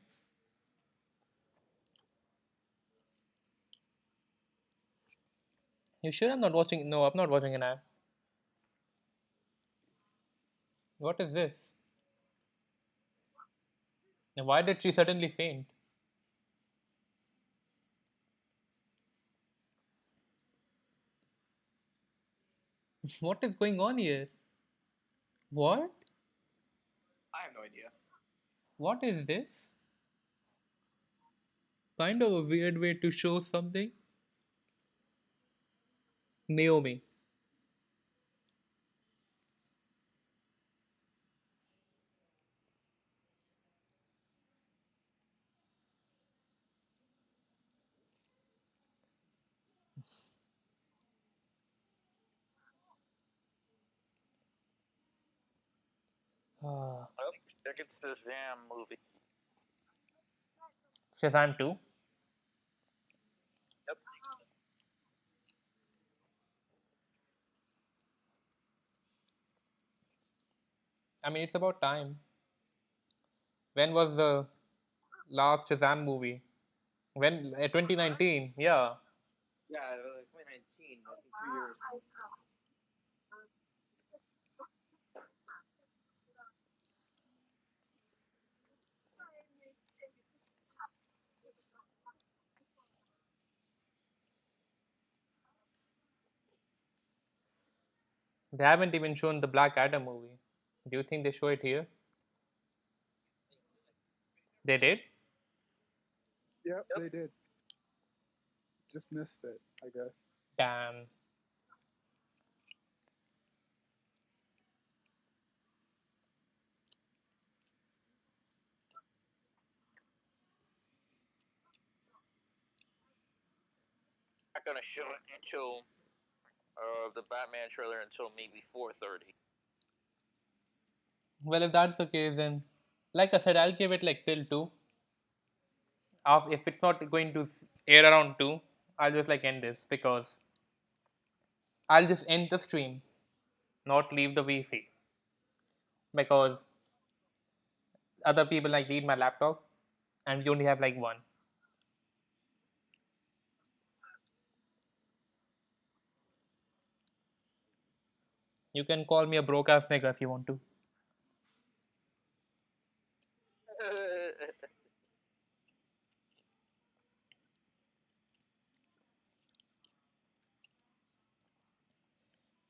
You sure I'm not watching? No, I'm not watching an ad. What is this? And why did she suddenly faint? What is going on here? What? I have no idea. What is this? Kind of a weird way to show something. Naomi. Ah, Oh, second Shazam movie. Shazam 2. Yep. I mean, it's about time. When was the last Shazam movie? When? 2019. Yeah. Yeah, like 2019. I think 2 years. They haven't even shown the Black Adam movie. Do you think they show it here? They did? Yep, they did. Just missed it, I guess. Damn. Not gonna show it until the Batman trailer until maybe 4:30. Well, if that's the case, then, like I said, I'll give it like till 2. If it's not going to air around 2, I'll just like end this because I'll just end the stream, not leave the Wi-Fi because other people like need my laptop and we only have like one. You can call me a broke ass nigga if you want to.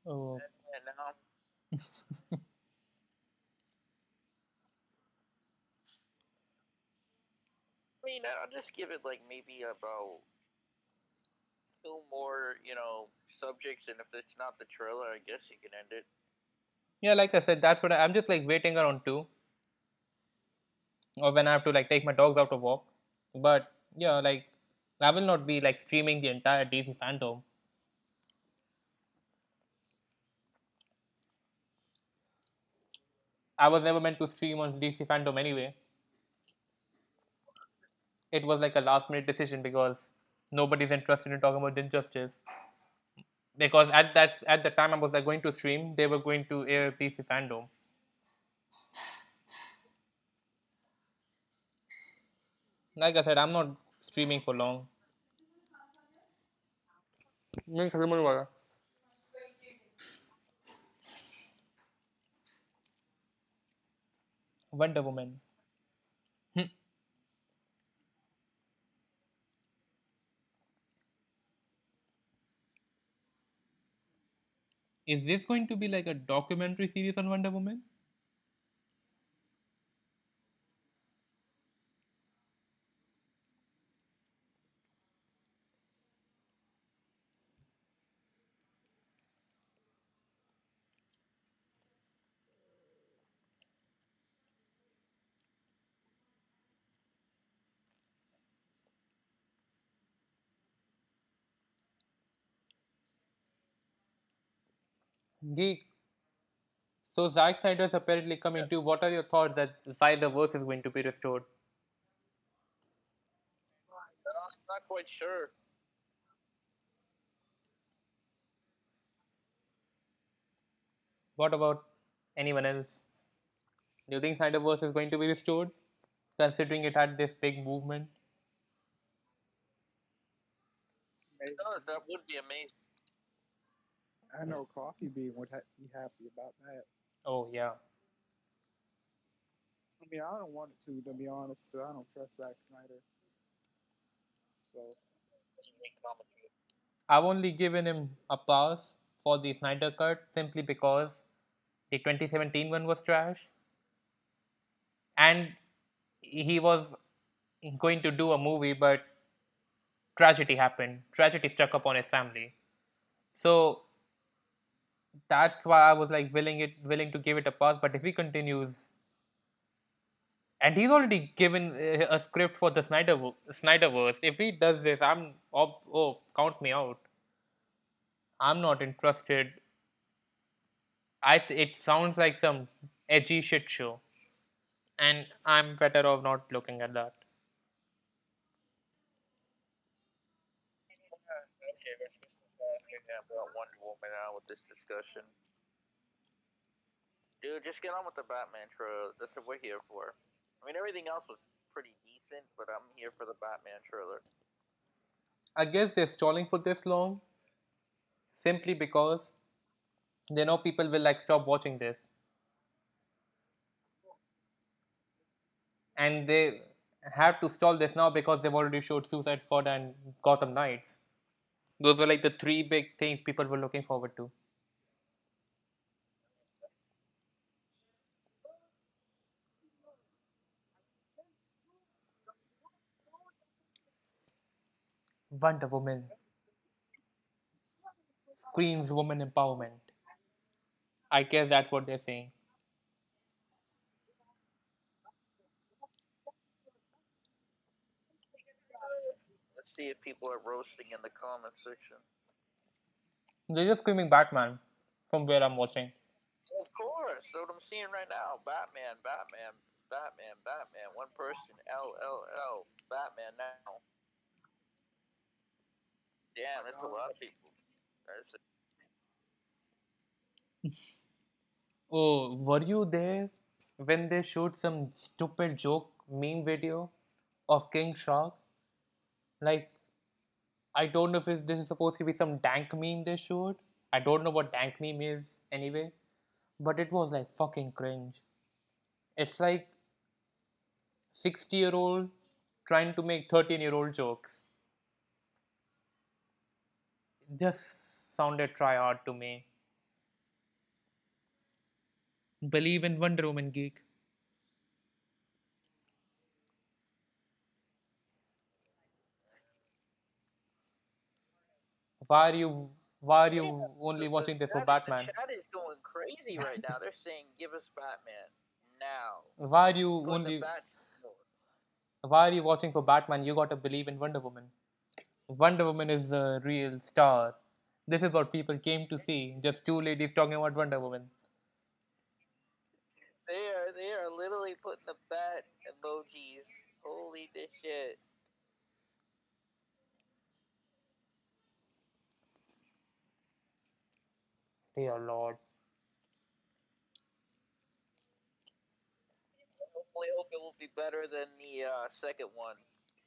Oh, And now, I mean, I'll just give it like maybe about two more, subjects, and if it's not the trailer, I guess you can end it. yeah, like I said, that's what I'm just like waiting around 2 or when I have to like take my dogs out to walk. But yeah, like I will not be like streaming the entire DC FanDome. I was never meant to stream on DC FanDome anyway. It was like a last minute decision because nobody's interested in talking about Injustice. Because at the time I was like going to stream, they were going to air DC FanDome. Like I said, I'm not streaming for long. Wonder Woman. Hmm. Is this going to be like a documentary series on Wonder Woman? Geek. So Zack Snyder is apparently coming too. What are your thoughts that Snyderverse is going to be restored? I'm not quite sure. What about anyone else? Do you think Snyderverse is going to be restored, considering it had this big movement? Maybe. That would be amazing. I know Coffee Bean would be happy about that. Oh yeah. I mean, I don't want it to be honest. I don't trust Zack Snyder. So, I've only given him a pass for the Snyder Cut simply because the 2017 one was trash, and he was going to do a movie, but tragedy happened. Tragedy struck upon his family. So that's why I was like willing to give it a pass. But if he continues, and he's already given a script for the Snyderverse, if he does this, count me out. I'm not interested. It sounds like some edgy shit show, and I'm better off not looking at that. Okay, let's about Wonder Woman now with this discussion. Dude, just get on with the Batman trailer. That's what we're here for. I mean, everything else was pretty decent, but I'm here for the Batman trailer. I guess they're stalling for this long simply because they know people will like stop watching this, and they have to stall this now because they've already showed Suicide Squad and Gotham Knights. Those were like the three big things people were looking forward to. Wonder Woman screams woman empowerment. I guess that's what they're saying. Let's see if people are roasting in the comment section. They're just screaming Batman from where I'm watching. Of course, that's what I'm seeing right now. Batman, Batman, Batman, Batman. One person, L L L. Batman now. Damn, that's a lot of people. That's Oh, were you there when they showed some stupid joke meme video of King Shark? Like, I don't know if this is supposed to be some dank meme they showed. I don't know what dank meme is anyway, but it was like fucking cringe. It's like 60-year-old trying to make 13-year-old jokes. Just sounded try hard to me. Believe in Wonder Woman, geek. Why are you why are yeah. you only The watching this for chat the Batman? chat is going crazy right now. They're saying, "Give us Batman now." Why are you Putting the only bats. why are you watching for Batman? You gotta believe in Wonder Woman. Wonder Woman is the real star. This is what people came to see. Just two ladies talking about Wonder Woman. They are literally putting the bat emojis. Holy this shit. Dear Lord. Hopefully, hope it will be better than the second one.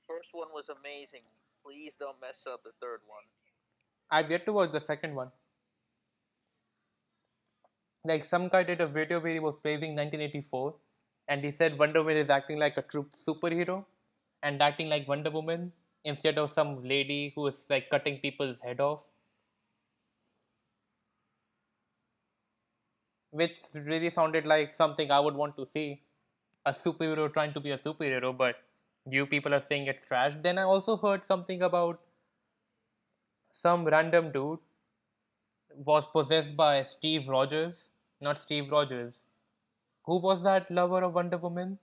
First one was amazing. Please don't mess up the third one. I've yet to watch the second one. Like some guy did a video where he was praising 1984 and he said Wonder Woman is acting like a true superhero and acting like Wonder Woman instead of some lady who is like cutting people's head off, which really sounded like something I would want to see. A superhero trying to be a superhero, but you people are saying it's trash. Then I also heard something about some random dude was possessed by Steve Rogers, not Steve Rogers. Who was that lover of Wonder Woman?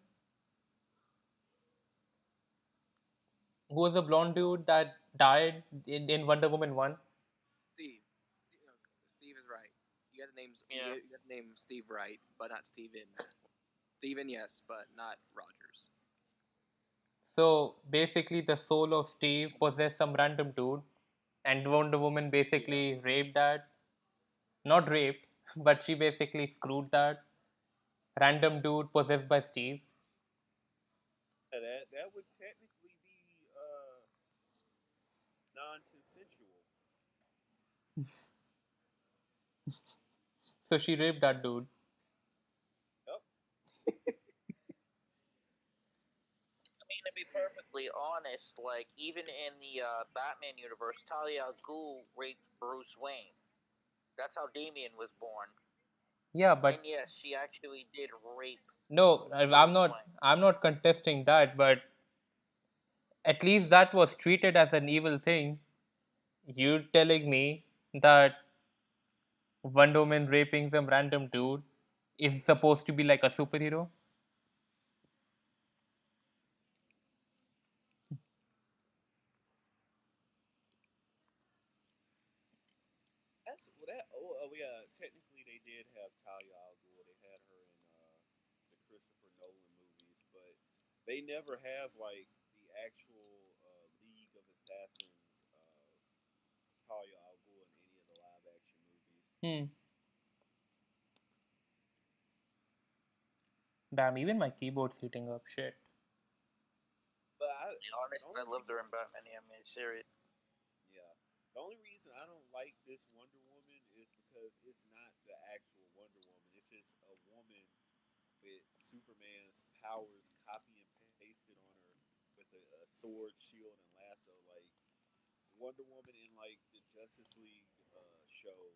Who was the blonde dude that died in Wonder Woman 1? Steve. Steve is right. You got the names. Yeah. You got the name Steve right, but not Steven. Steven, yes, but not Rogers. So basically, the soul of Steve possessed some random dude, and Wonder Woman Yeah, basically raped that. Not raped, but she basically screwed that random dude possessed by Steve. that would technically be non-consensual. So she raped that dude. Yep. I mean, to be perfectly honest, like even in the Batman universe, Talia al Ghul raped Bruce Wayne. That's how Damian was born. Yeah, And but yes, she actually did rape no, I'm Bruce not. Wayne. I'm not contesting that. But at least that was treated as an evil thing. You telling me that Wonder Woman raping some random dude is supposed to be like a superhero? That's well, that. Yeah. Technically, they did have Talia al Ghul. They had her in the Christopher Nolan movies, but they never have like the actual League of Assassins. Talia al Ghul in any of the live action movies. Hmm. Damn, even my keyboard's heating up. Shit. But To be the honest, I only loved her reason, in Batman the Animated Series. yeah, the only reason I don't like this Wonder Woman is because it's not the actual Wonder Woman. It's just a woman with Superman's powers copy and pasted on her with a sword, shield, and lasso. Like Wonder Woman in like the Justice League show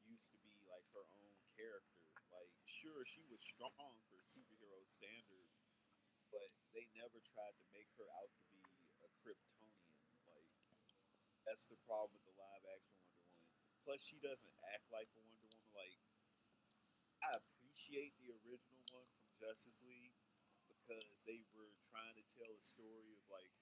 used to be like her own character. Like sure, she was strong for superhero standards, but they never tried to make her out to be a Kryptonian. Like that's the problem with the live action Wonder Woman. Plus, she doesn't act like a Wonder Woman. Like I appreciate the original one from Justice League because they were trying to tell a story of like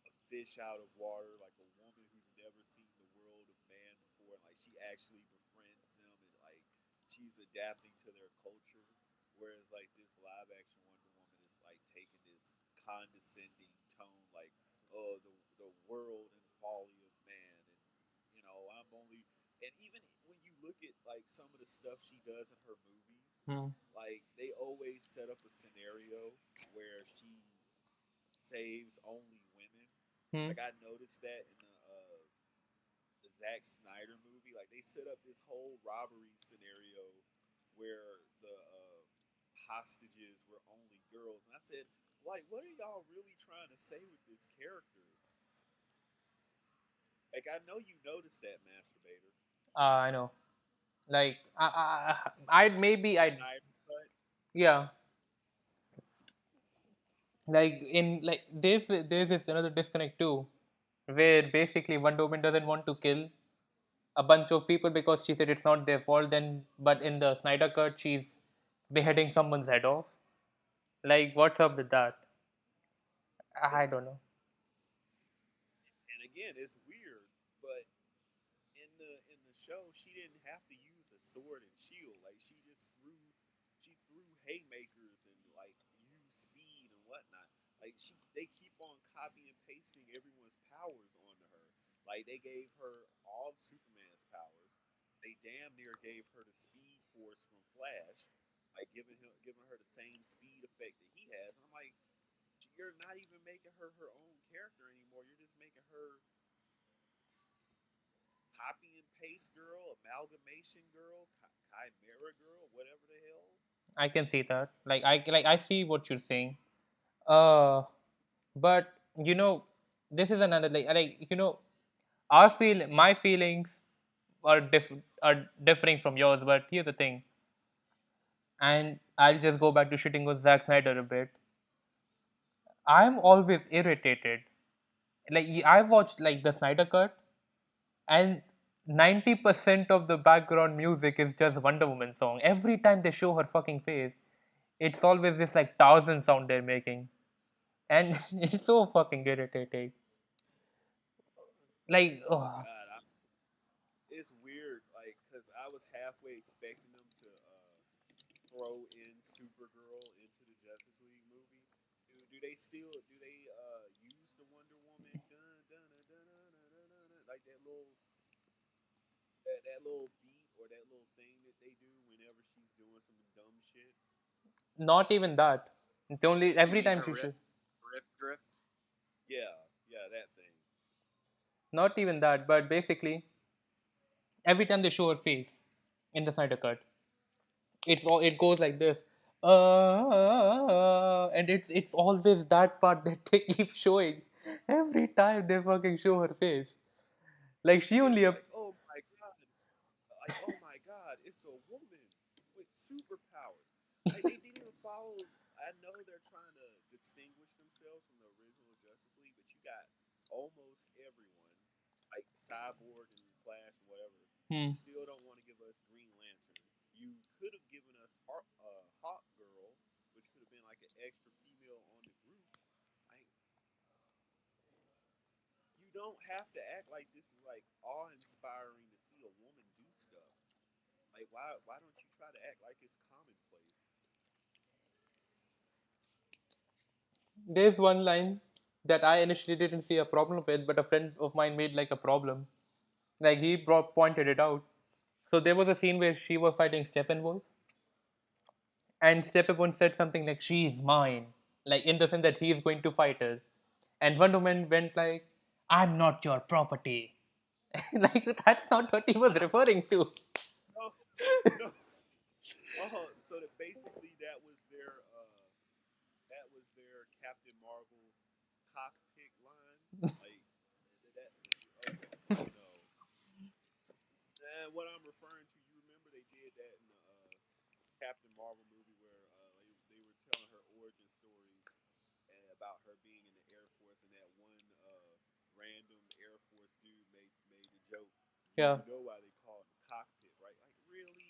a fish out of water, like a woman who's never seen the world of man before, and like she actually befriends them and like she's adapting to their culture. Whereas like this live action Wonder Woman is like taking this condescending tone, like oh the world and folly of man, and I'm only and even when you look at like some of the stuff she does in her movies, Hmm. like they always set up a scenario where she saves only women. Hmm. Like I noticed that in the Zack Snyder movie, like they set up this whole robbery scenario where the hostages were only girls, and I said, like, what are y'all really trying to say with this character? Like I know you noticed that, masturbator. I know. Like I'd maybe The I'd Snyder cut. yeah. Like in like there's this another disconnect too, where basically Wonder Woman doesn't want to kill a bunch of people because she said it's not their fault. Then, but in the Snyder cut, she's beheading someone's head off. Like, what's up with that? I Yeah, don't know. and again, it's weird, but in the show, she didn't have to use a sword and shield. Like she threw haymakers and like used speed and whatnot. Like they keep on copy and pasting everyone's powers onto her. Like they gave her all of Superman's powers. They damn near gave her the Speed Force from Flash, like giving her the same speed effect that he has. And I'm like, you're not even making her her own character anymore. You're just making her copy and paste girl, amalgamation girl, chimera girl, whatever the hell. I can see that. Like I see what you're saying. Uh, but this is another our my feelings are differing from yours. But here's the thing, and I'll just go back to shitting on Zack Snyder a bit. I'm always irritated. Like I watched like the Snyder cut, and 90% of the background music is just Wonder Woman song. Every time they show her fucking face, it's always this like thousand sound they're making, and it's so fucking irritating. Like, Oh oh, God, it's weird. Like, cause I was halfway expecting them to throw in Supergirl into the Justice League movie. Do they use the Wonder Woman dun dun dun dun dun dun dun, dun, dun, like that little beat or that little thing that they do whenever she's doing some dumb shit? not even that. The only You every mean time her she should. riff drift? Yeah, yeah, that thing. Not even that, but basically every time they show her face in the Snyder cut, it goes like this. And it's always that part that they keep showing every time they fucking show her face. Like she It's only up. like, oh my god, it's a woman with superpowers. Like they didn't even follow. I know they're trying to distinguish themselves from the original Justice League, but you got almost everyone, like Cyborg and Flash and whatever. You Hmm. still don't want to give us Green Lantern. You could have given us Hawk Girl, which could have been like an extra female on the group. Like you don't have to act like this is like awe-inspiring to see a woman do stuff. Like why don't you try to act like it's commonplace? There's one line that I initially didn't see a problem with, but a friend of mine made like a problem. Like he pointed it out. So there was a scene where she was fighting Steppenwolf, and Steppenwolf said something like, "She's mine," like in the sense that he is going to fight her. And Wonder Woman went like, "I'm not your property." Like that's not what he was referring to. No, no. Oh, so that basically that was their Captain Marvel cockpit line. Like that. Okay. No. And what I'm referring to, you remember they did that in the Captain Marvel movie where they were telling her origin story about her being in the Air Force, and that one random Air Force dude Yeah. You know why they call it the cockpit, right? Like really?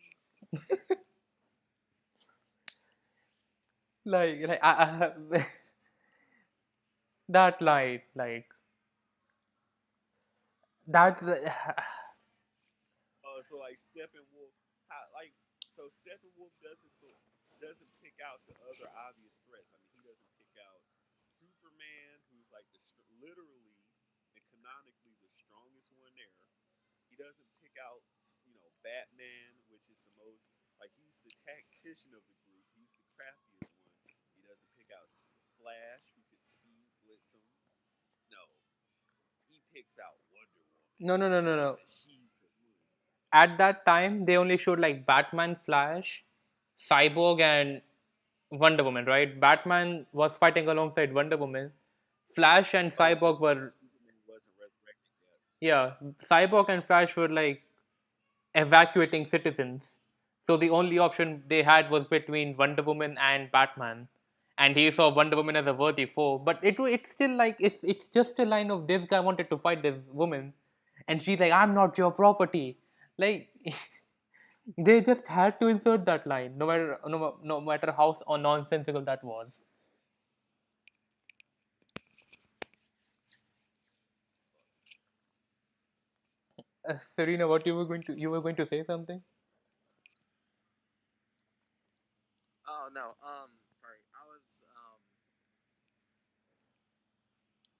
that line, that. So like Steppenwolf, how like so Steppenwolf doesn't pick out the other obvious threats. I mean, he doesn't pick out Superman, who's like literally and canonically the strongest one there. He doesn't pick out Batman, which is the most like he's the tactician of the group. He's the craftiest one. He doesn't pick out Flash, who could speed blitz him. No, he picks out Wonder Woman. No, no, He no, no, says no. that she's the one. At that time, they only showed like Batman, Flash, Cyborg, and Wonder Woman, right? Batman was fighting alongside Wonder Woman. Flash and Oh, Cyborg because were, Superman wasn't resurrected yet. yeah, Cyborg and Flash were like evacuating citizens. So the only option they had was between Wonder Woman and Batman. And he saw Wonder Woman as a worthy foe. But it's still like it's just a line of this guy wanted to fight this woman, and she's like, "I'm not your property." Like they just had to insert that line, no matter how nonsensical that was. Serena, what you were going to say something? Oh no. Sorry. I was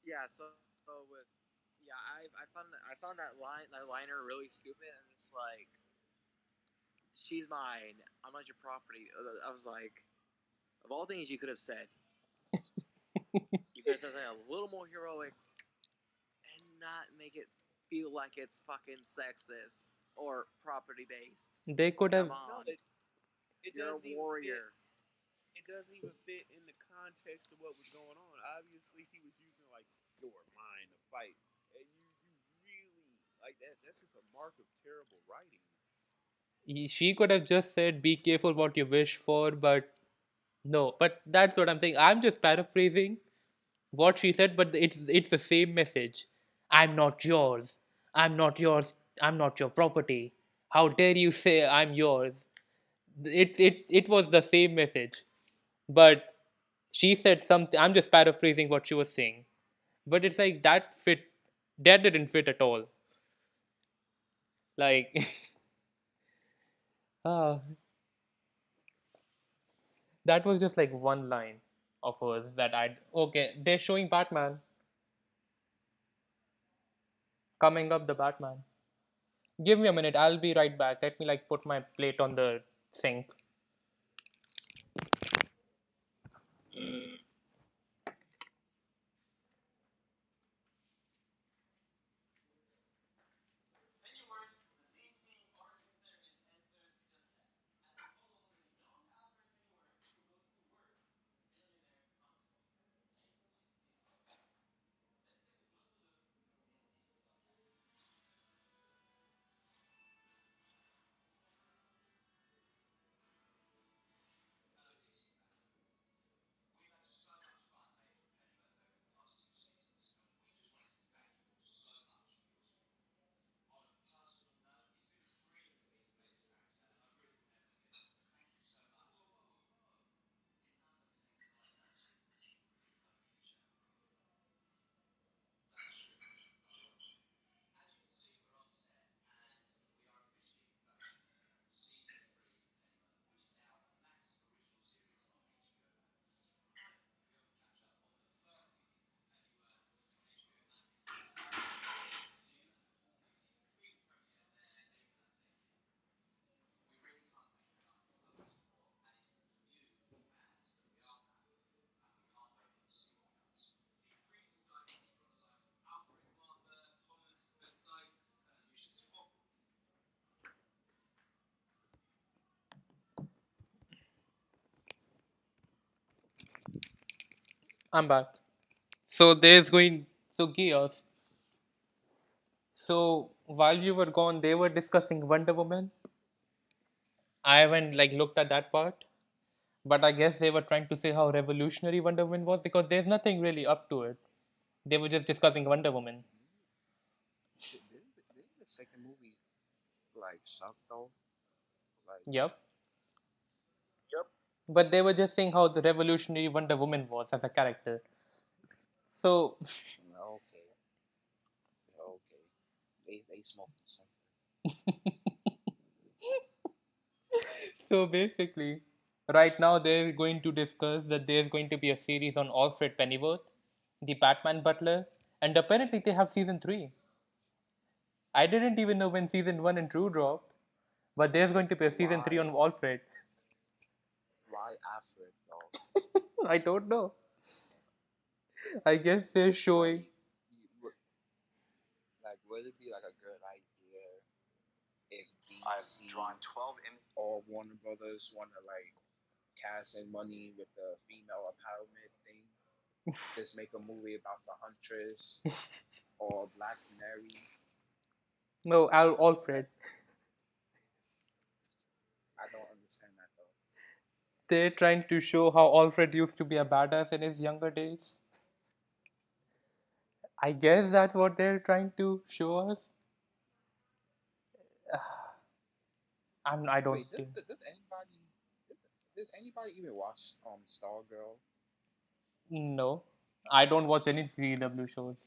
yeah. So with yeah, I found that liner really stupid. I'm just like, she's mine. I'm not your property. I was like, of all things you could have said, you could have said something a little more heroic and not make it feel like it's fucking sexist or property based. They could Come have. on, No, it you're a doesn't even fit. warrior. It doesn't even fit in the context of what was going on. Obviously, he was using like your mind to fight, and you really like that. That's just a mark of terrible writing. She could have just said, "Be careful what you wish for," but no. But that's what I'm saying. I'm just paraphrasing what she said, but it's the same message. I'm not yours. I'm not yours. I'm not your property. How dare you say I'm yours? It was the same message, but she said something. I'm just paraphrasing what she was saying, but it's like that didn't fit at all. Like, ah, that was just like one line of hers that I'd okay. They're showing Batman coming up. The Batman. Give me a minute. I'll be right back. Let me like put my plate on the sink. I'm back. So there's going so chaos. So while you were gone, they were discussing Wonder Woman. I haven't like looked at that part, but I guess they were trying to say how revolutionary Wonder Woman was because there's nothing really up to it. They were just discussing Wonder Woman. Didn't the second movie like suck though. Like Yep. Yep. But they were just saying how the revolutionary Wonder Woman was as a character. So, okay, okay, they smoking something. so basically, right now they're going to discuss that there's going to be a series on Alfred Pennyworth, the Batman Butler, and apparently they have season 3. I didn't even know when season 1 and 2 dropped, but there's going to be a season 3 Why on Alfred. why Alfred though? I don't know. I guess they're showing. Like like would it be like a good idea if I've DC drawn 12 images. or Warner Brothers want to like cash in money with the female empowerment thing? Just make a movie about the Huntress or Black Canary. No, Alfred. I don't understand that though. They're trying to show how Alfred used to be a badass in his younger days. I guess that's what they're trying to show us. I don't Wait, think. does, does anybody even watch Stargirl? No, I don't watch any CW shows.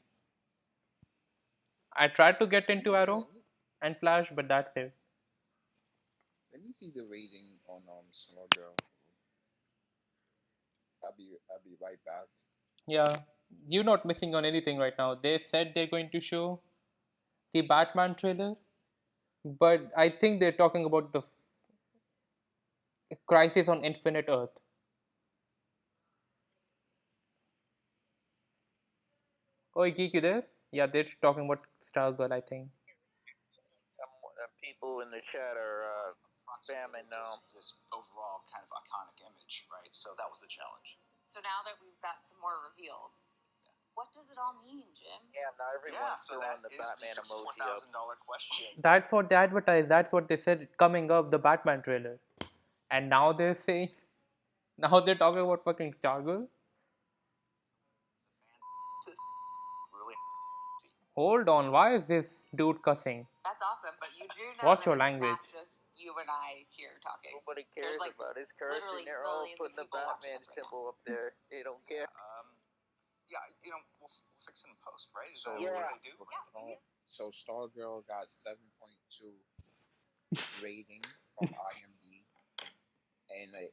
I tried to get into Arrow and Flash, but that's it. Let me see the rating on Stargirl. I'll be right back. Yeah, you're not missing on anything right now. They said they're going to show the Batman trailer, but I think they're talking about the Crisis on Infinite Earth. Oh, Geek, you there? Yeah, they're talking about Stargirl, I think. People in the chat are spamming this overall kind of iconic image, right? So that was the challenge. So now that we've got some more revealed, what does it all mean, Jim? Yeah, now everyone's throwing the Batman emoji up. Question. That's what they advertised. That's what they said coming up the Batman trailer. And now they're saying, now they're talking about fucking Stargirl. Really? Hold on, why is this dude cussing? That's awesome, but you do know Watch that your it's language. not just you and I here talking. Nobody cares like about his cursing. literally They're all millions of putting the people watching Batman us right symbol up there. They don't care. Yeah, we'll fix it in post, right? Is So that what they do? So Stargirl got 7.2 rating from IMDb and a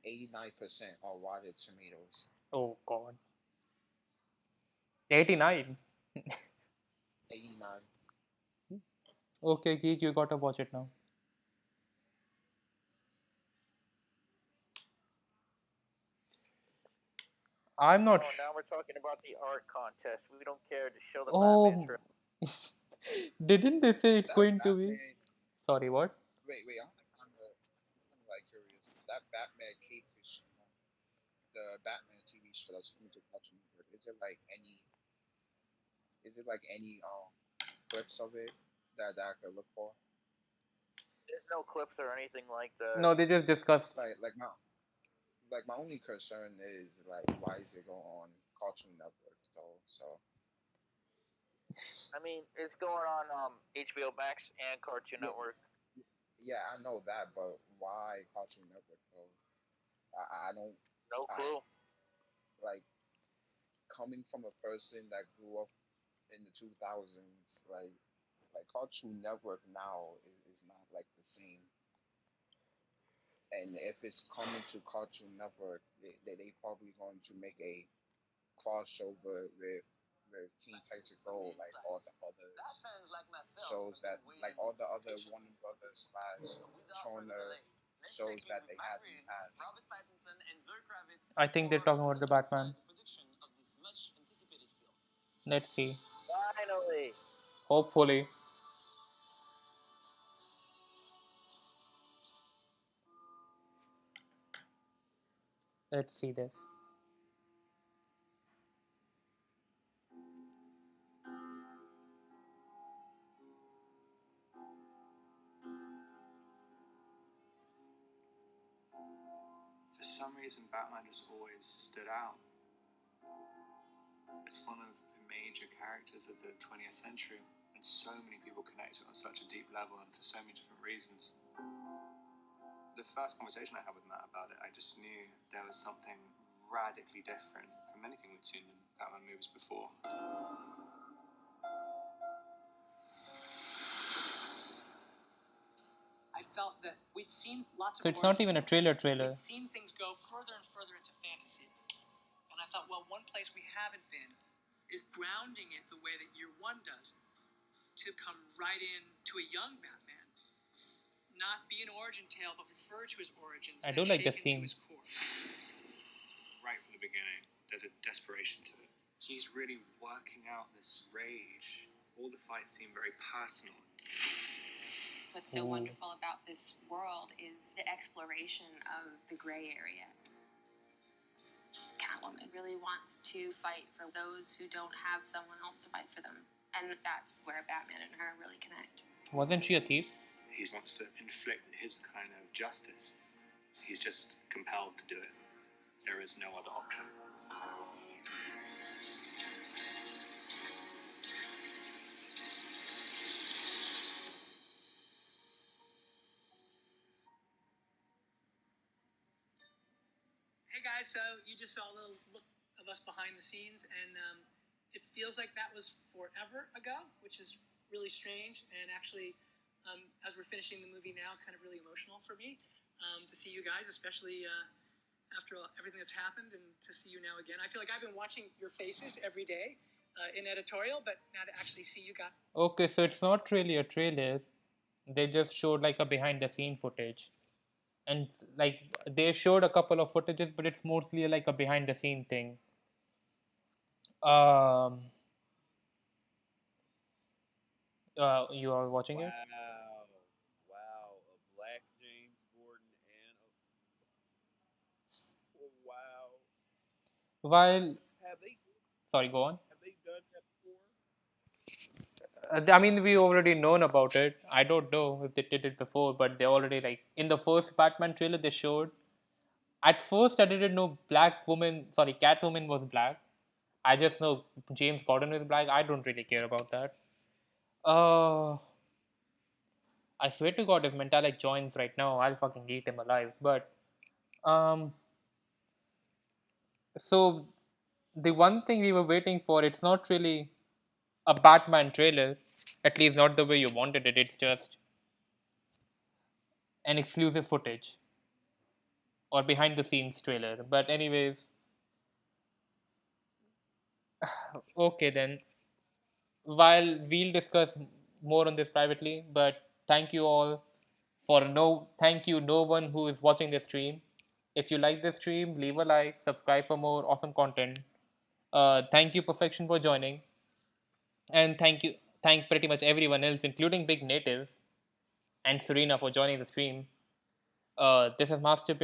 89% on Rotten Tomatoes. Oh god. 89. 89. Okay, Geek, you gotta watch it now. I'm not. Oh, now we're talking about the art contest. We don't care to show the Batman Oh, trailer. didn't they say it's That going to be? Batman. Sorry, what? Wait. I'm kind of like curious. That Batman cape is the Batman TV show that's coming to Cartoon Network. Is it like any clips of it that I could look for? There's no clips or anything like that. No, they just discussed. Like my only concern is like why is it going on Cartoon Network though? So I mean, it's going on HBO Max and Cartoon yeah, Network. yeah, I know that, but why Cartoon Network though? I don't. No I clue. like coming from a person that grew up in the 2000s. Like Cartoon Network now is not like the same. And if it's coming to Cartoon Network, they probably going to make a crossover with Teen Titans Go, like all the other shows that, like all the other Warner Brothers slash Turner shows that they had in the past. I think they're talking about the Batman. Let's see. Finally. Hopefully. Let's see this. For some reason, Batman just always stood out. It's one of the major characters of the 20th century. and so many people connect to it on such a deep level and for so many different reasons. The first conversation I had with Matt about it, I just knew there was something radically different from anything we'd seen in Batman movies before. I felt that we'd seen lots of So it's not even a trailer. We'd seen things go further and further into fantasy. And I thought, well, one place we haven't been is grounding it the way that Year One does, to come right in to a young Batman. Not be an origin tale, but refer to his origins I do like the theme. to his core. Right from the beginning, there's a desperation to it. He's really working out this rage. All the fights seem very personal. What's so wonderful about this world is the exploration of the gray area. Catwoman really wants to fight for those who don't have someone else to fight for them. And that's where Batman and her really connect. Wasn't she a thief? He wants to inflict his kind of justice. He's just compelled to do it. There is no other option. Hey guys, so you just saw a little look of us behind the scenes, and it feels like that was forever ago, which is really strange. And actually, as we're finishing the movie now, kind of really emotional for me to see you guys, especially after everything that's happened, and to see you now again. I feel like I've been watching your faces every day in editorial, but now to actually see you guys. Okay, so it's not really a trailer. They just showed like a behind the scene footage. And like they showed a couple of footages, but it's mostly like a behind the scene thing. Um, you are watching it? Wow, a black James Gordon and wow. While Have they sorry, go on. have they done that before? I mean, we already known about it. I don't know if they did it before, but they already like in the first Batman trailer they showed. At first, I didn't know Catwoman was black. I just know James Gordon is black. I don't really care about that. Uh, I swear to God, if Mentalik joins right now, I'll fucking eat him alive. But um, so the one thing we were waiting for, it's not really a Batman trailer, at least not the way you wanted it. It's just an exclusive footage or behind the scenes trailer. But anyways, okay then. While we'll discuss more on this privately, but thank you all thank you no one who is watching this stream. If you like this stream, leave a like, subscribe for more awesome content. Thank you Perfection for joining, and thank pretty much everyone else, including Big Native and Serena for joining the stream. This is Master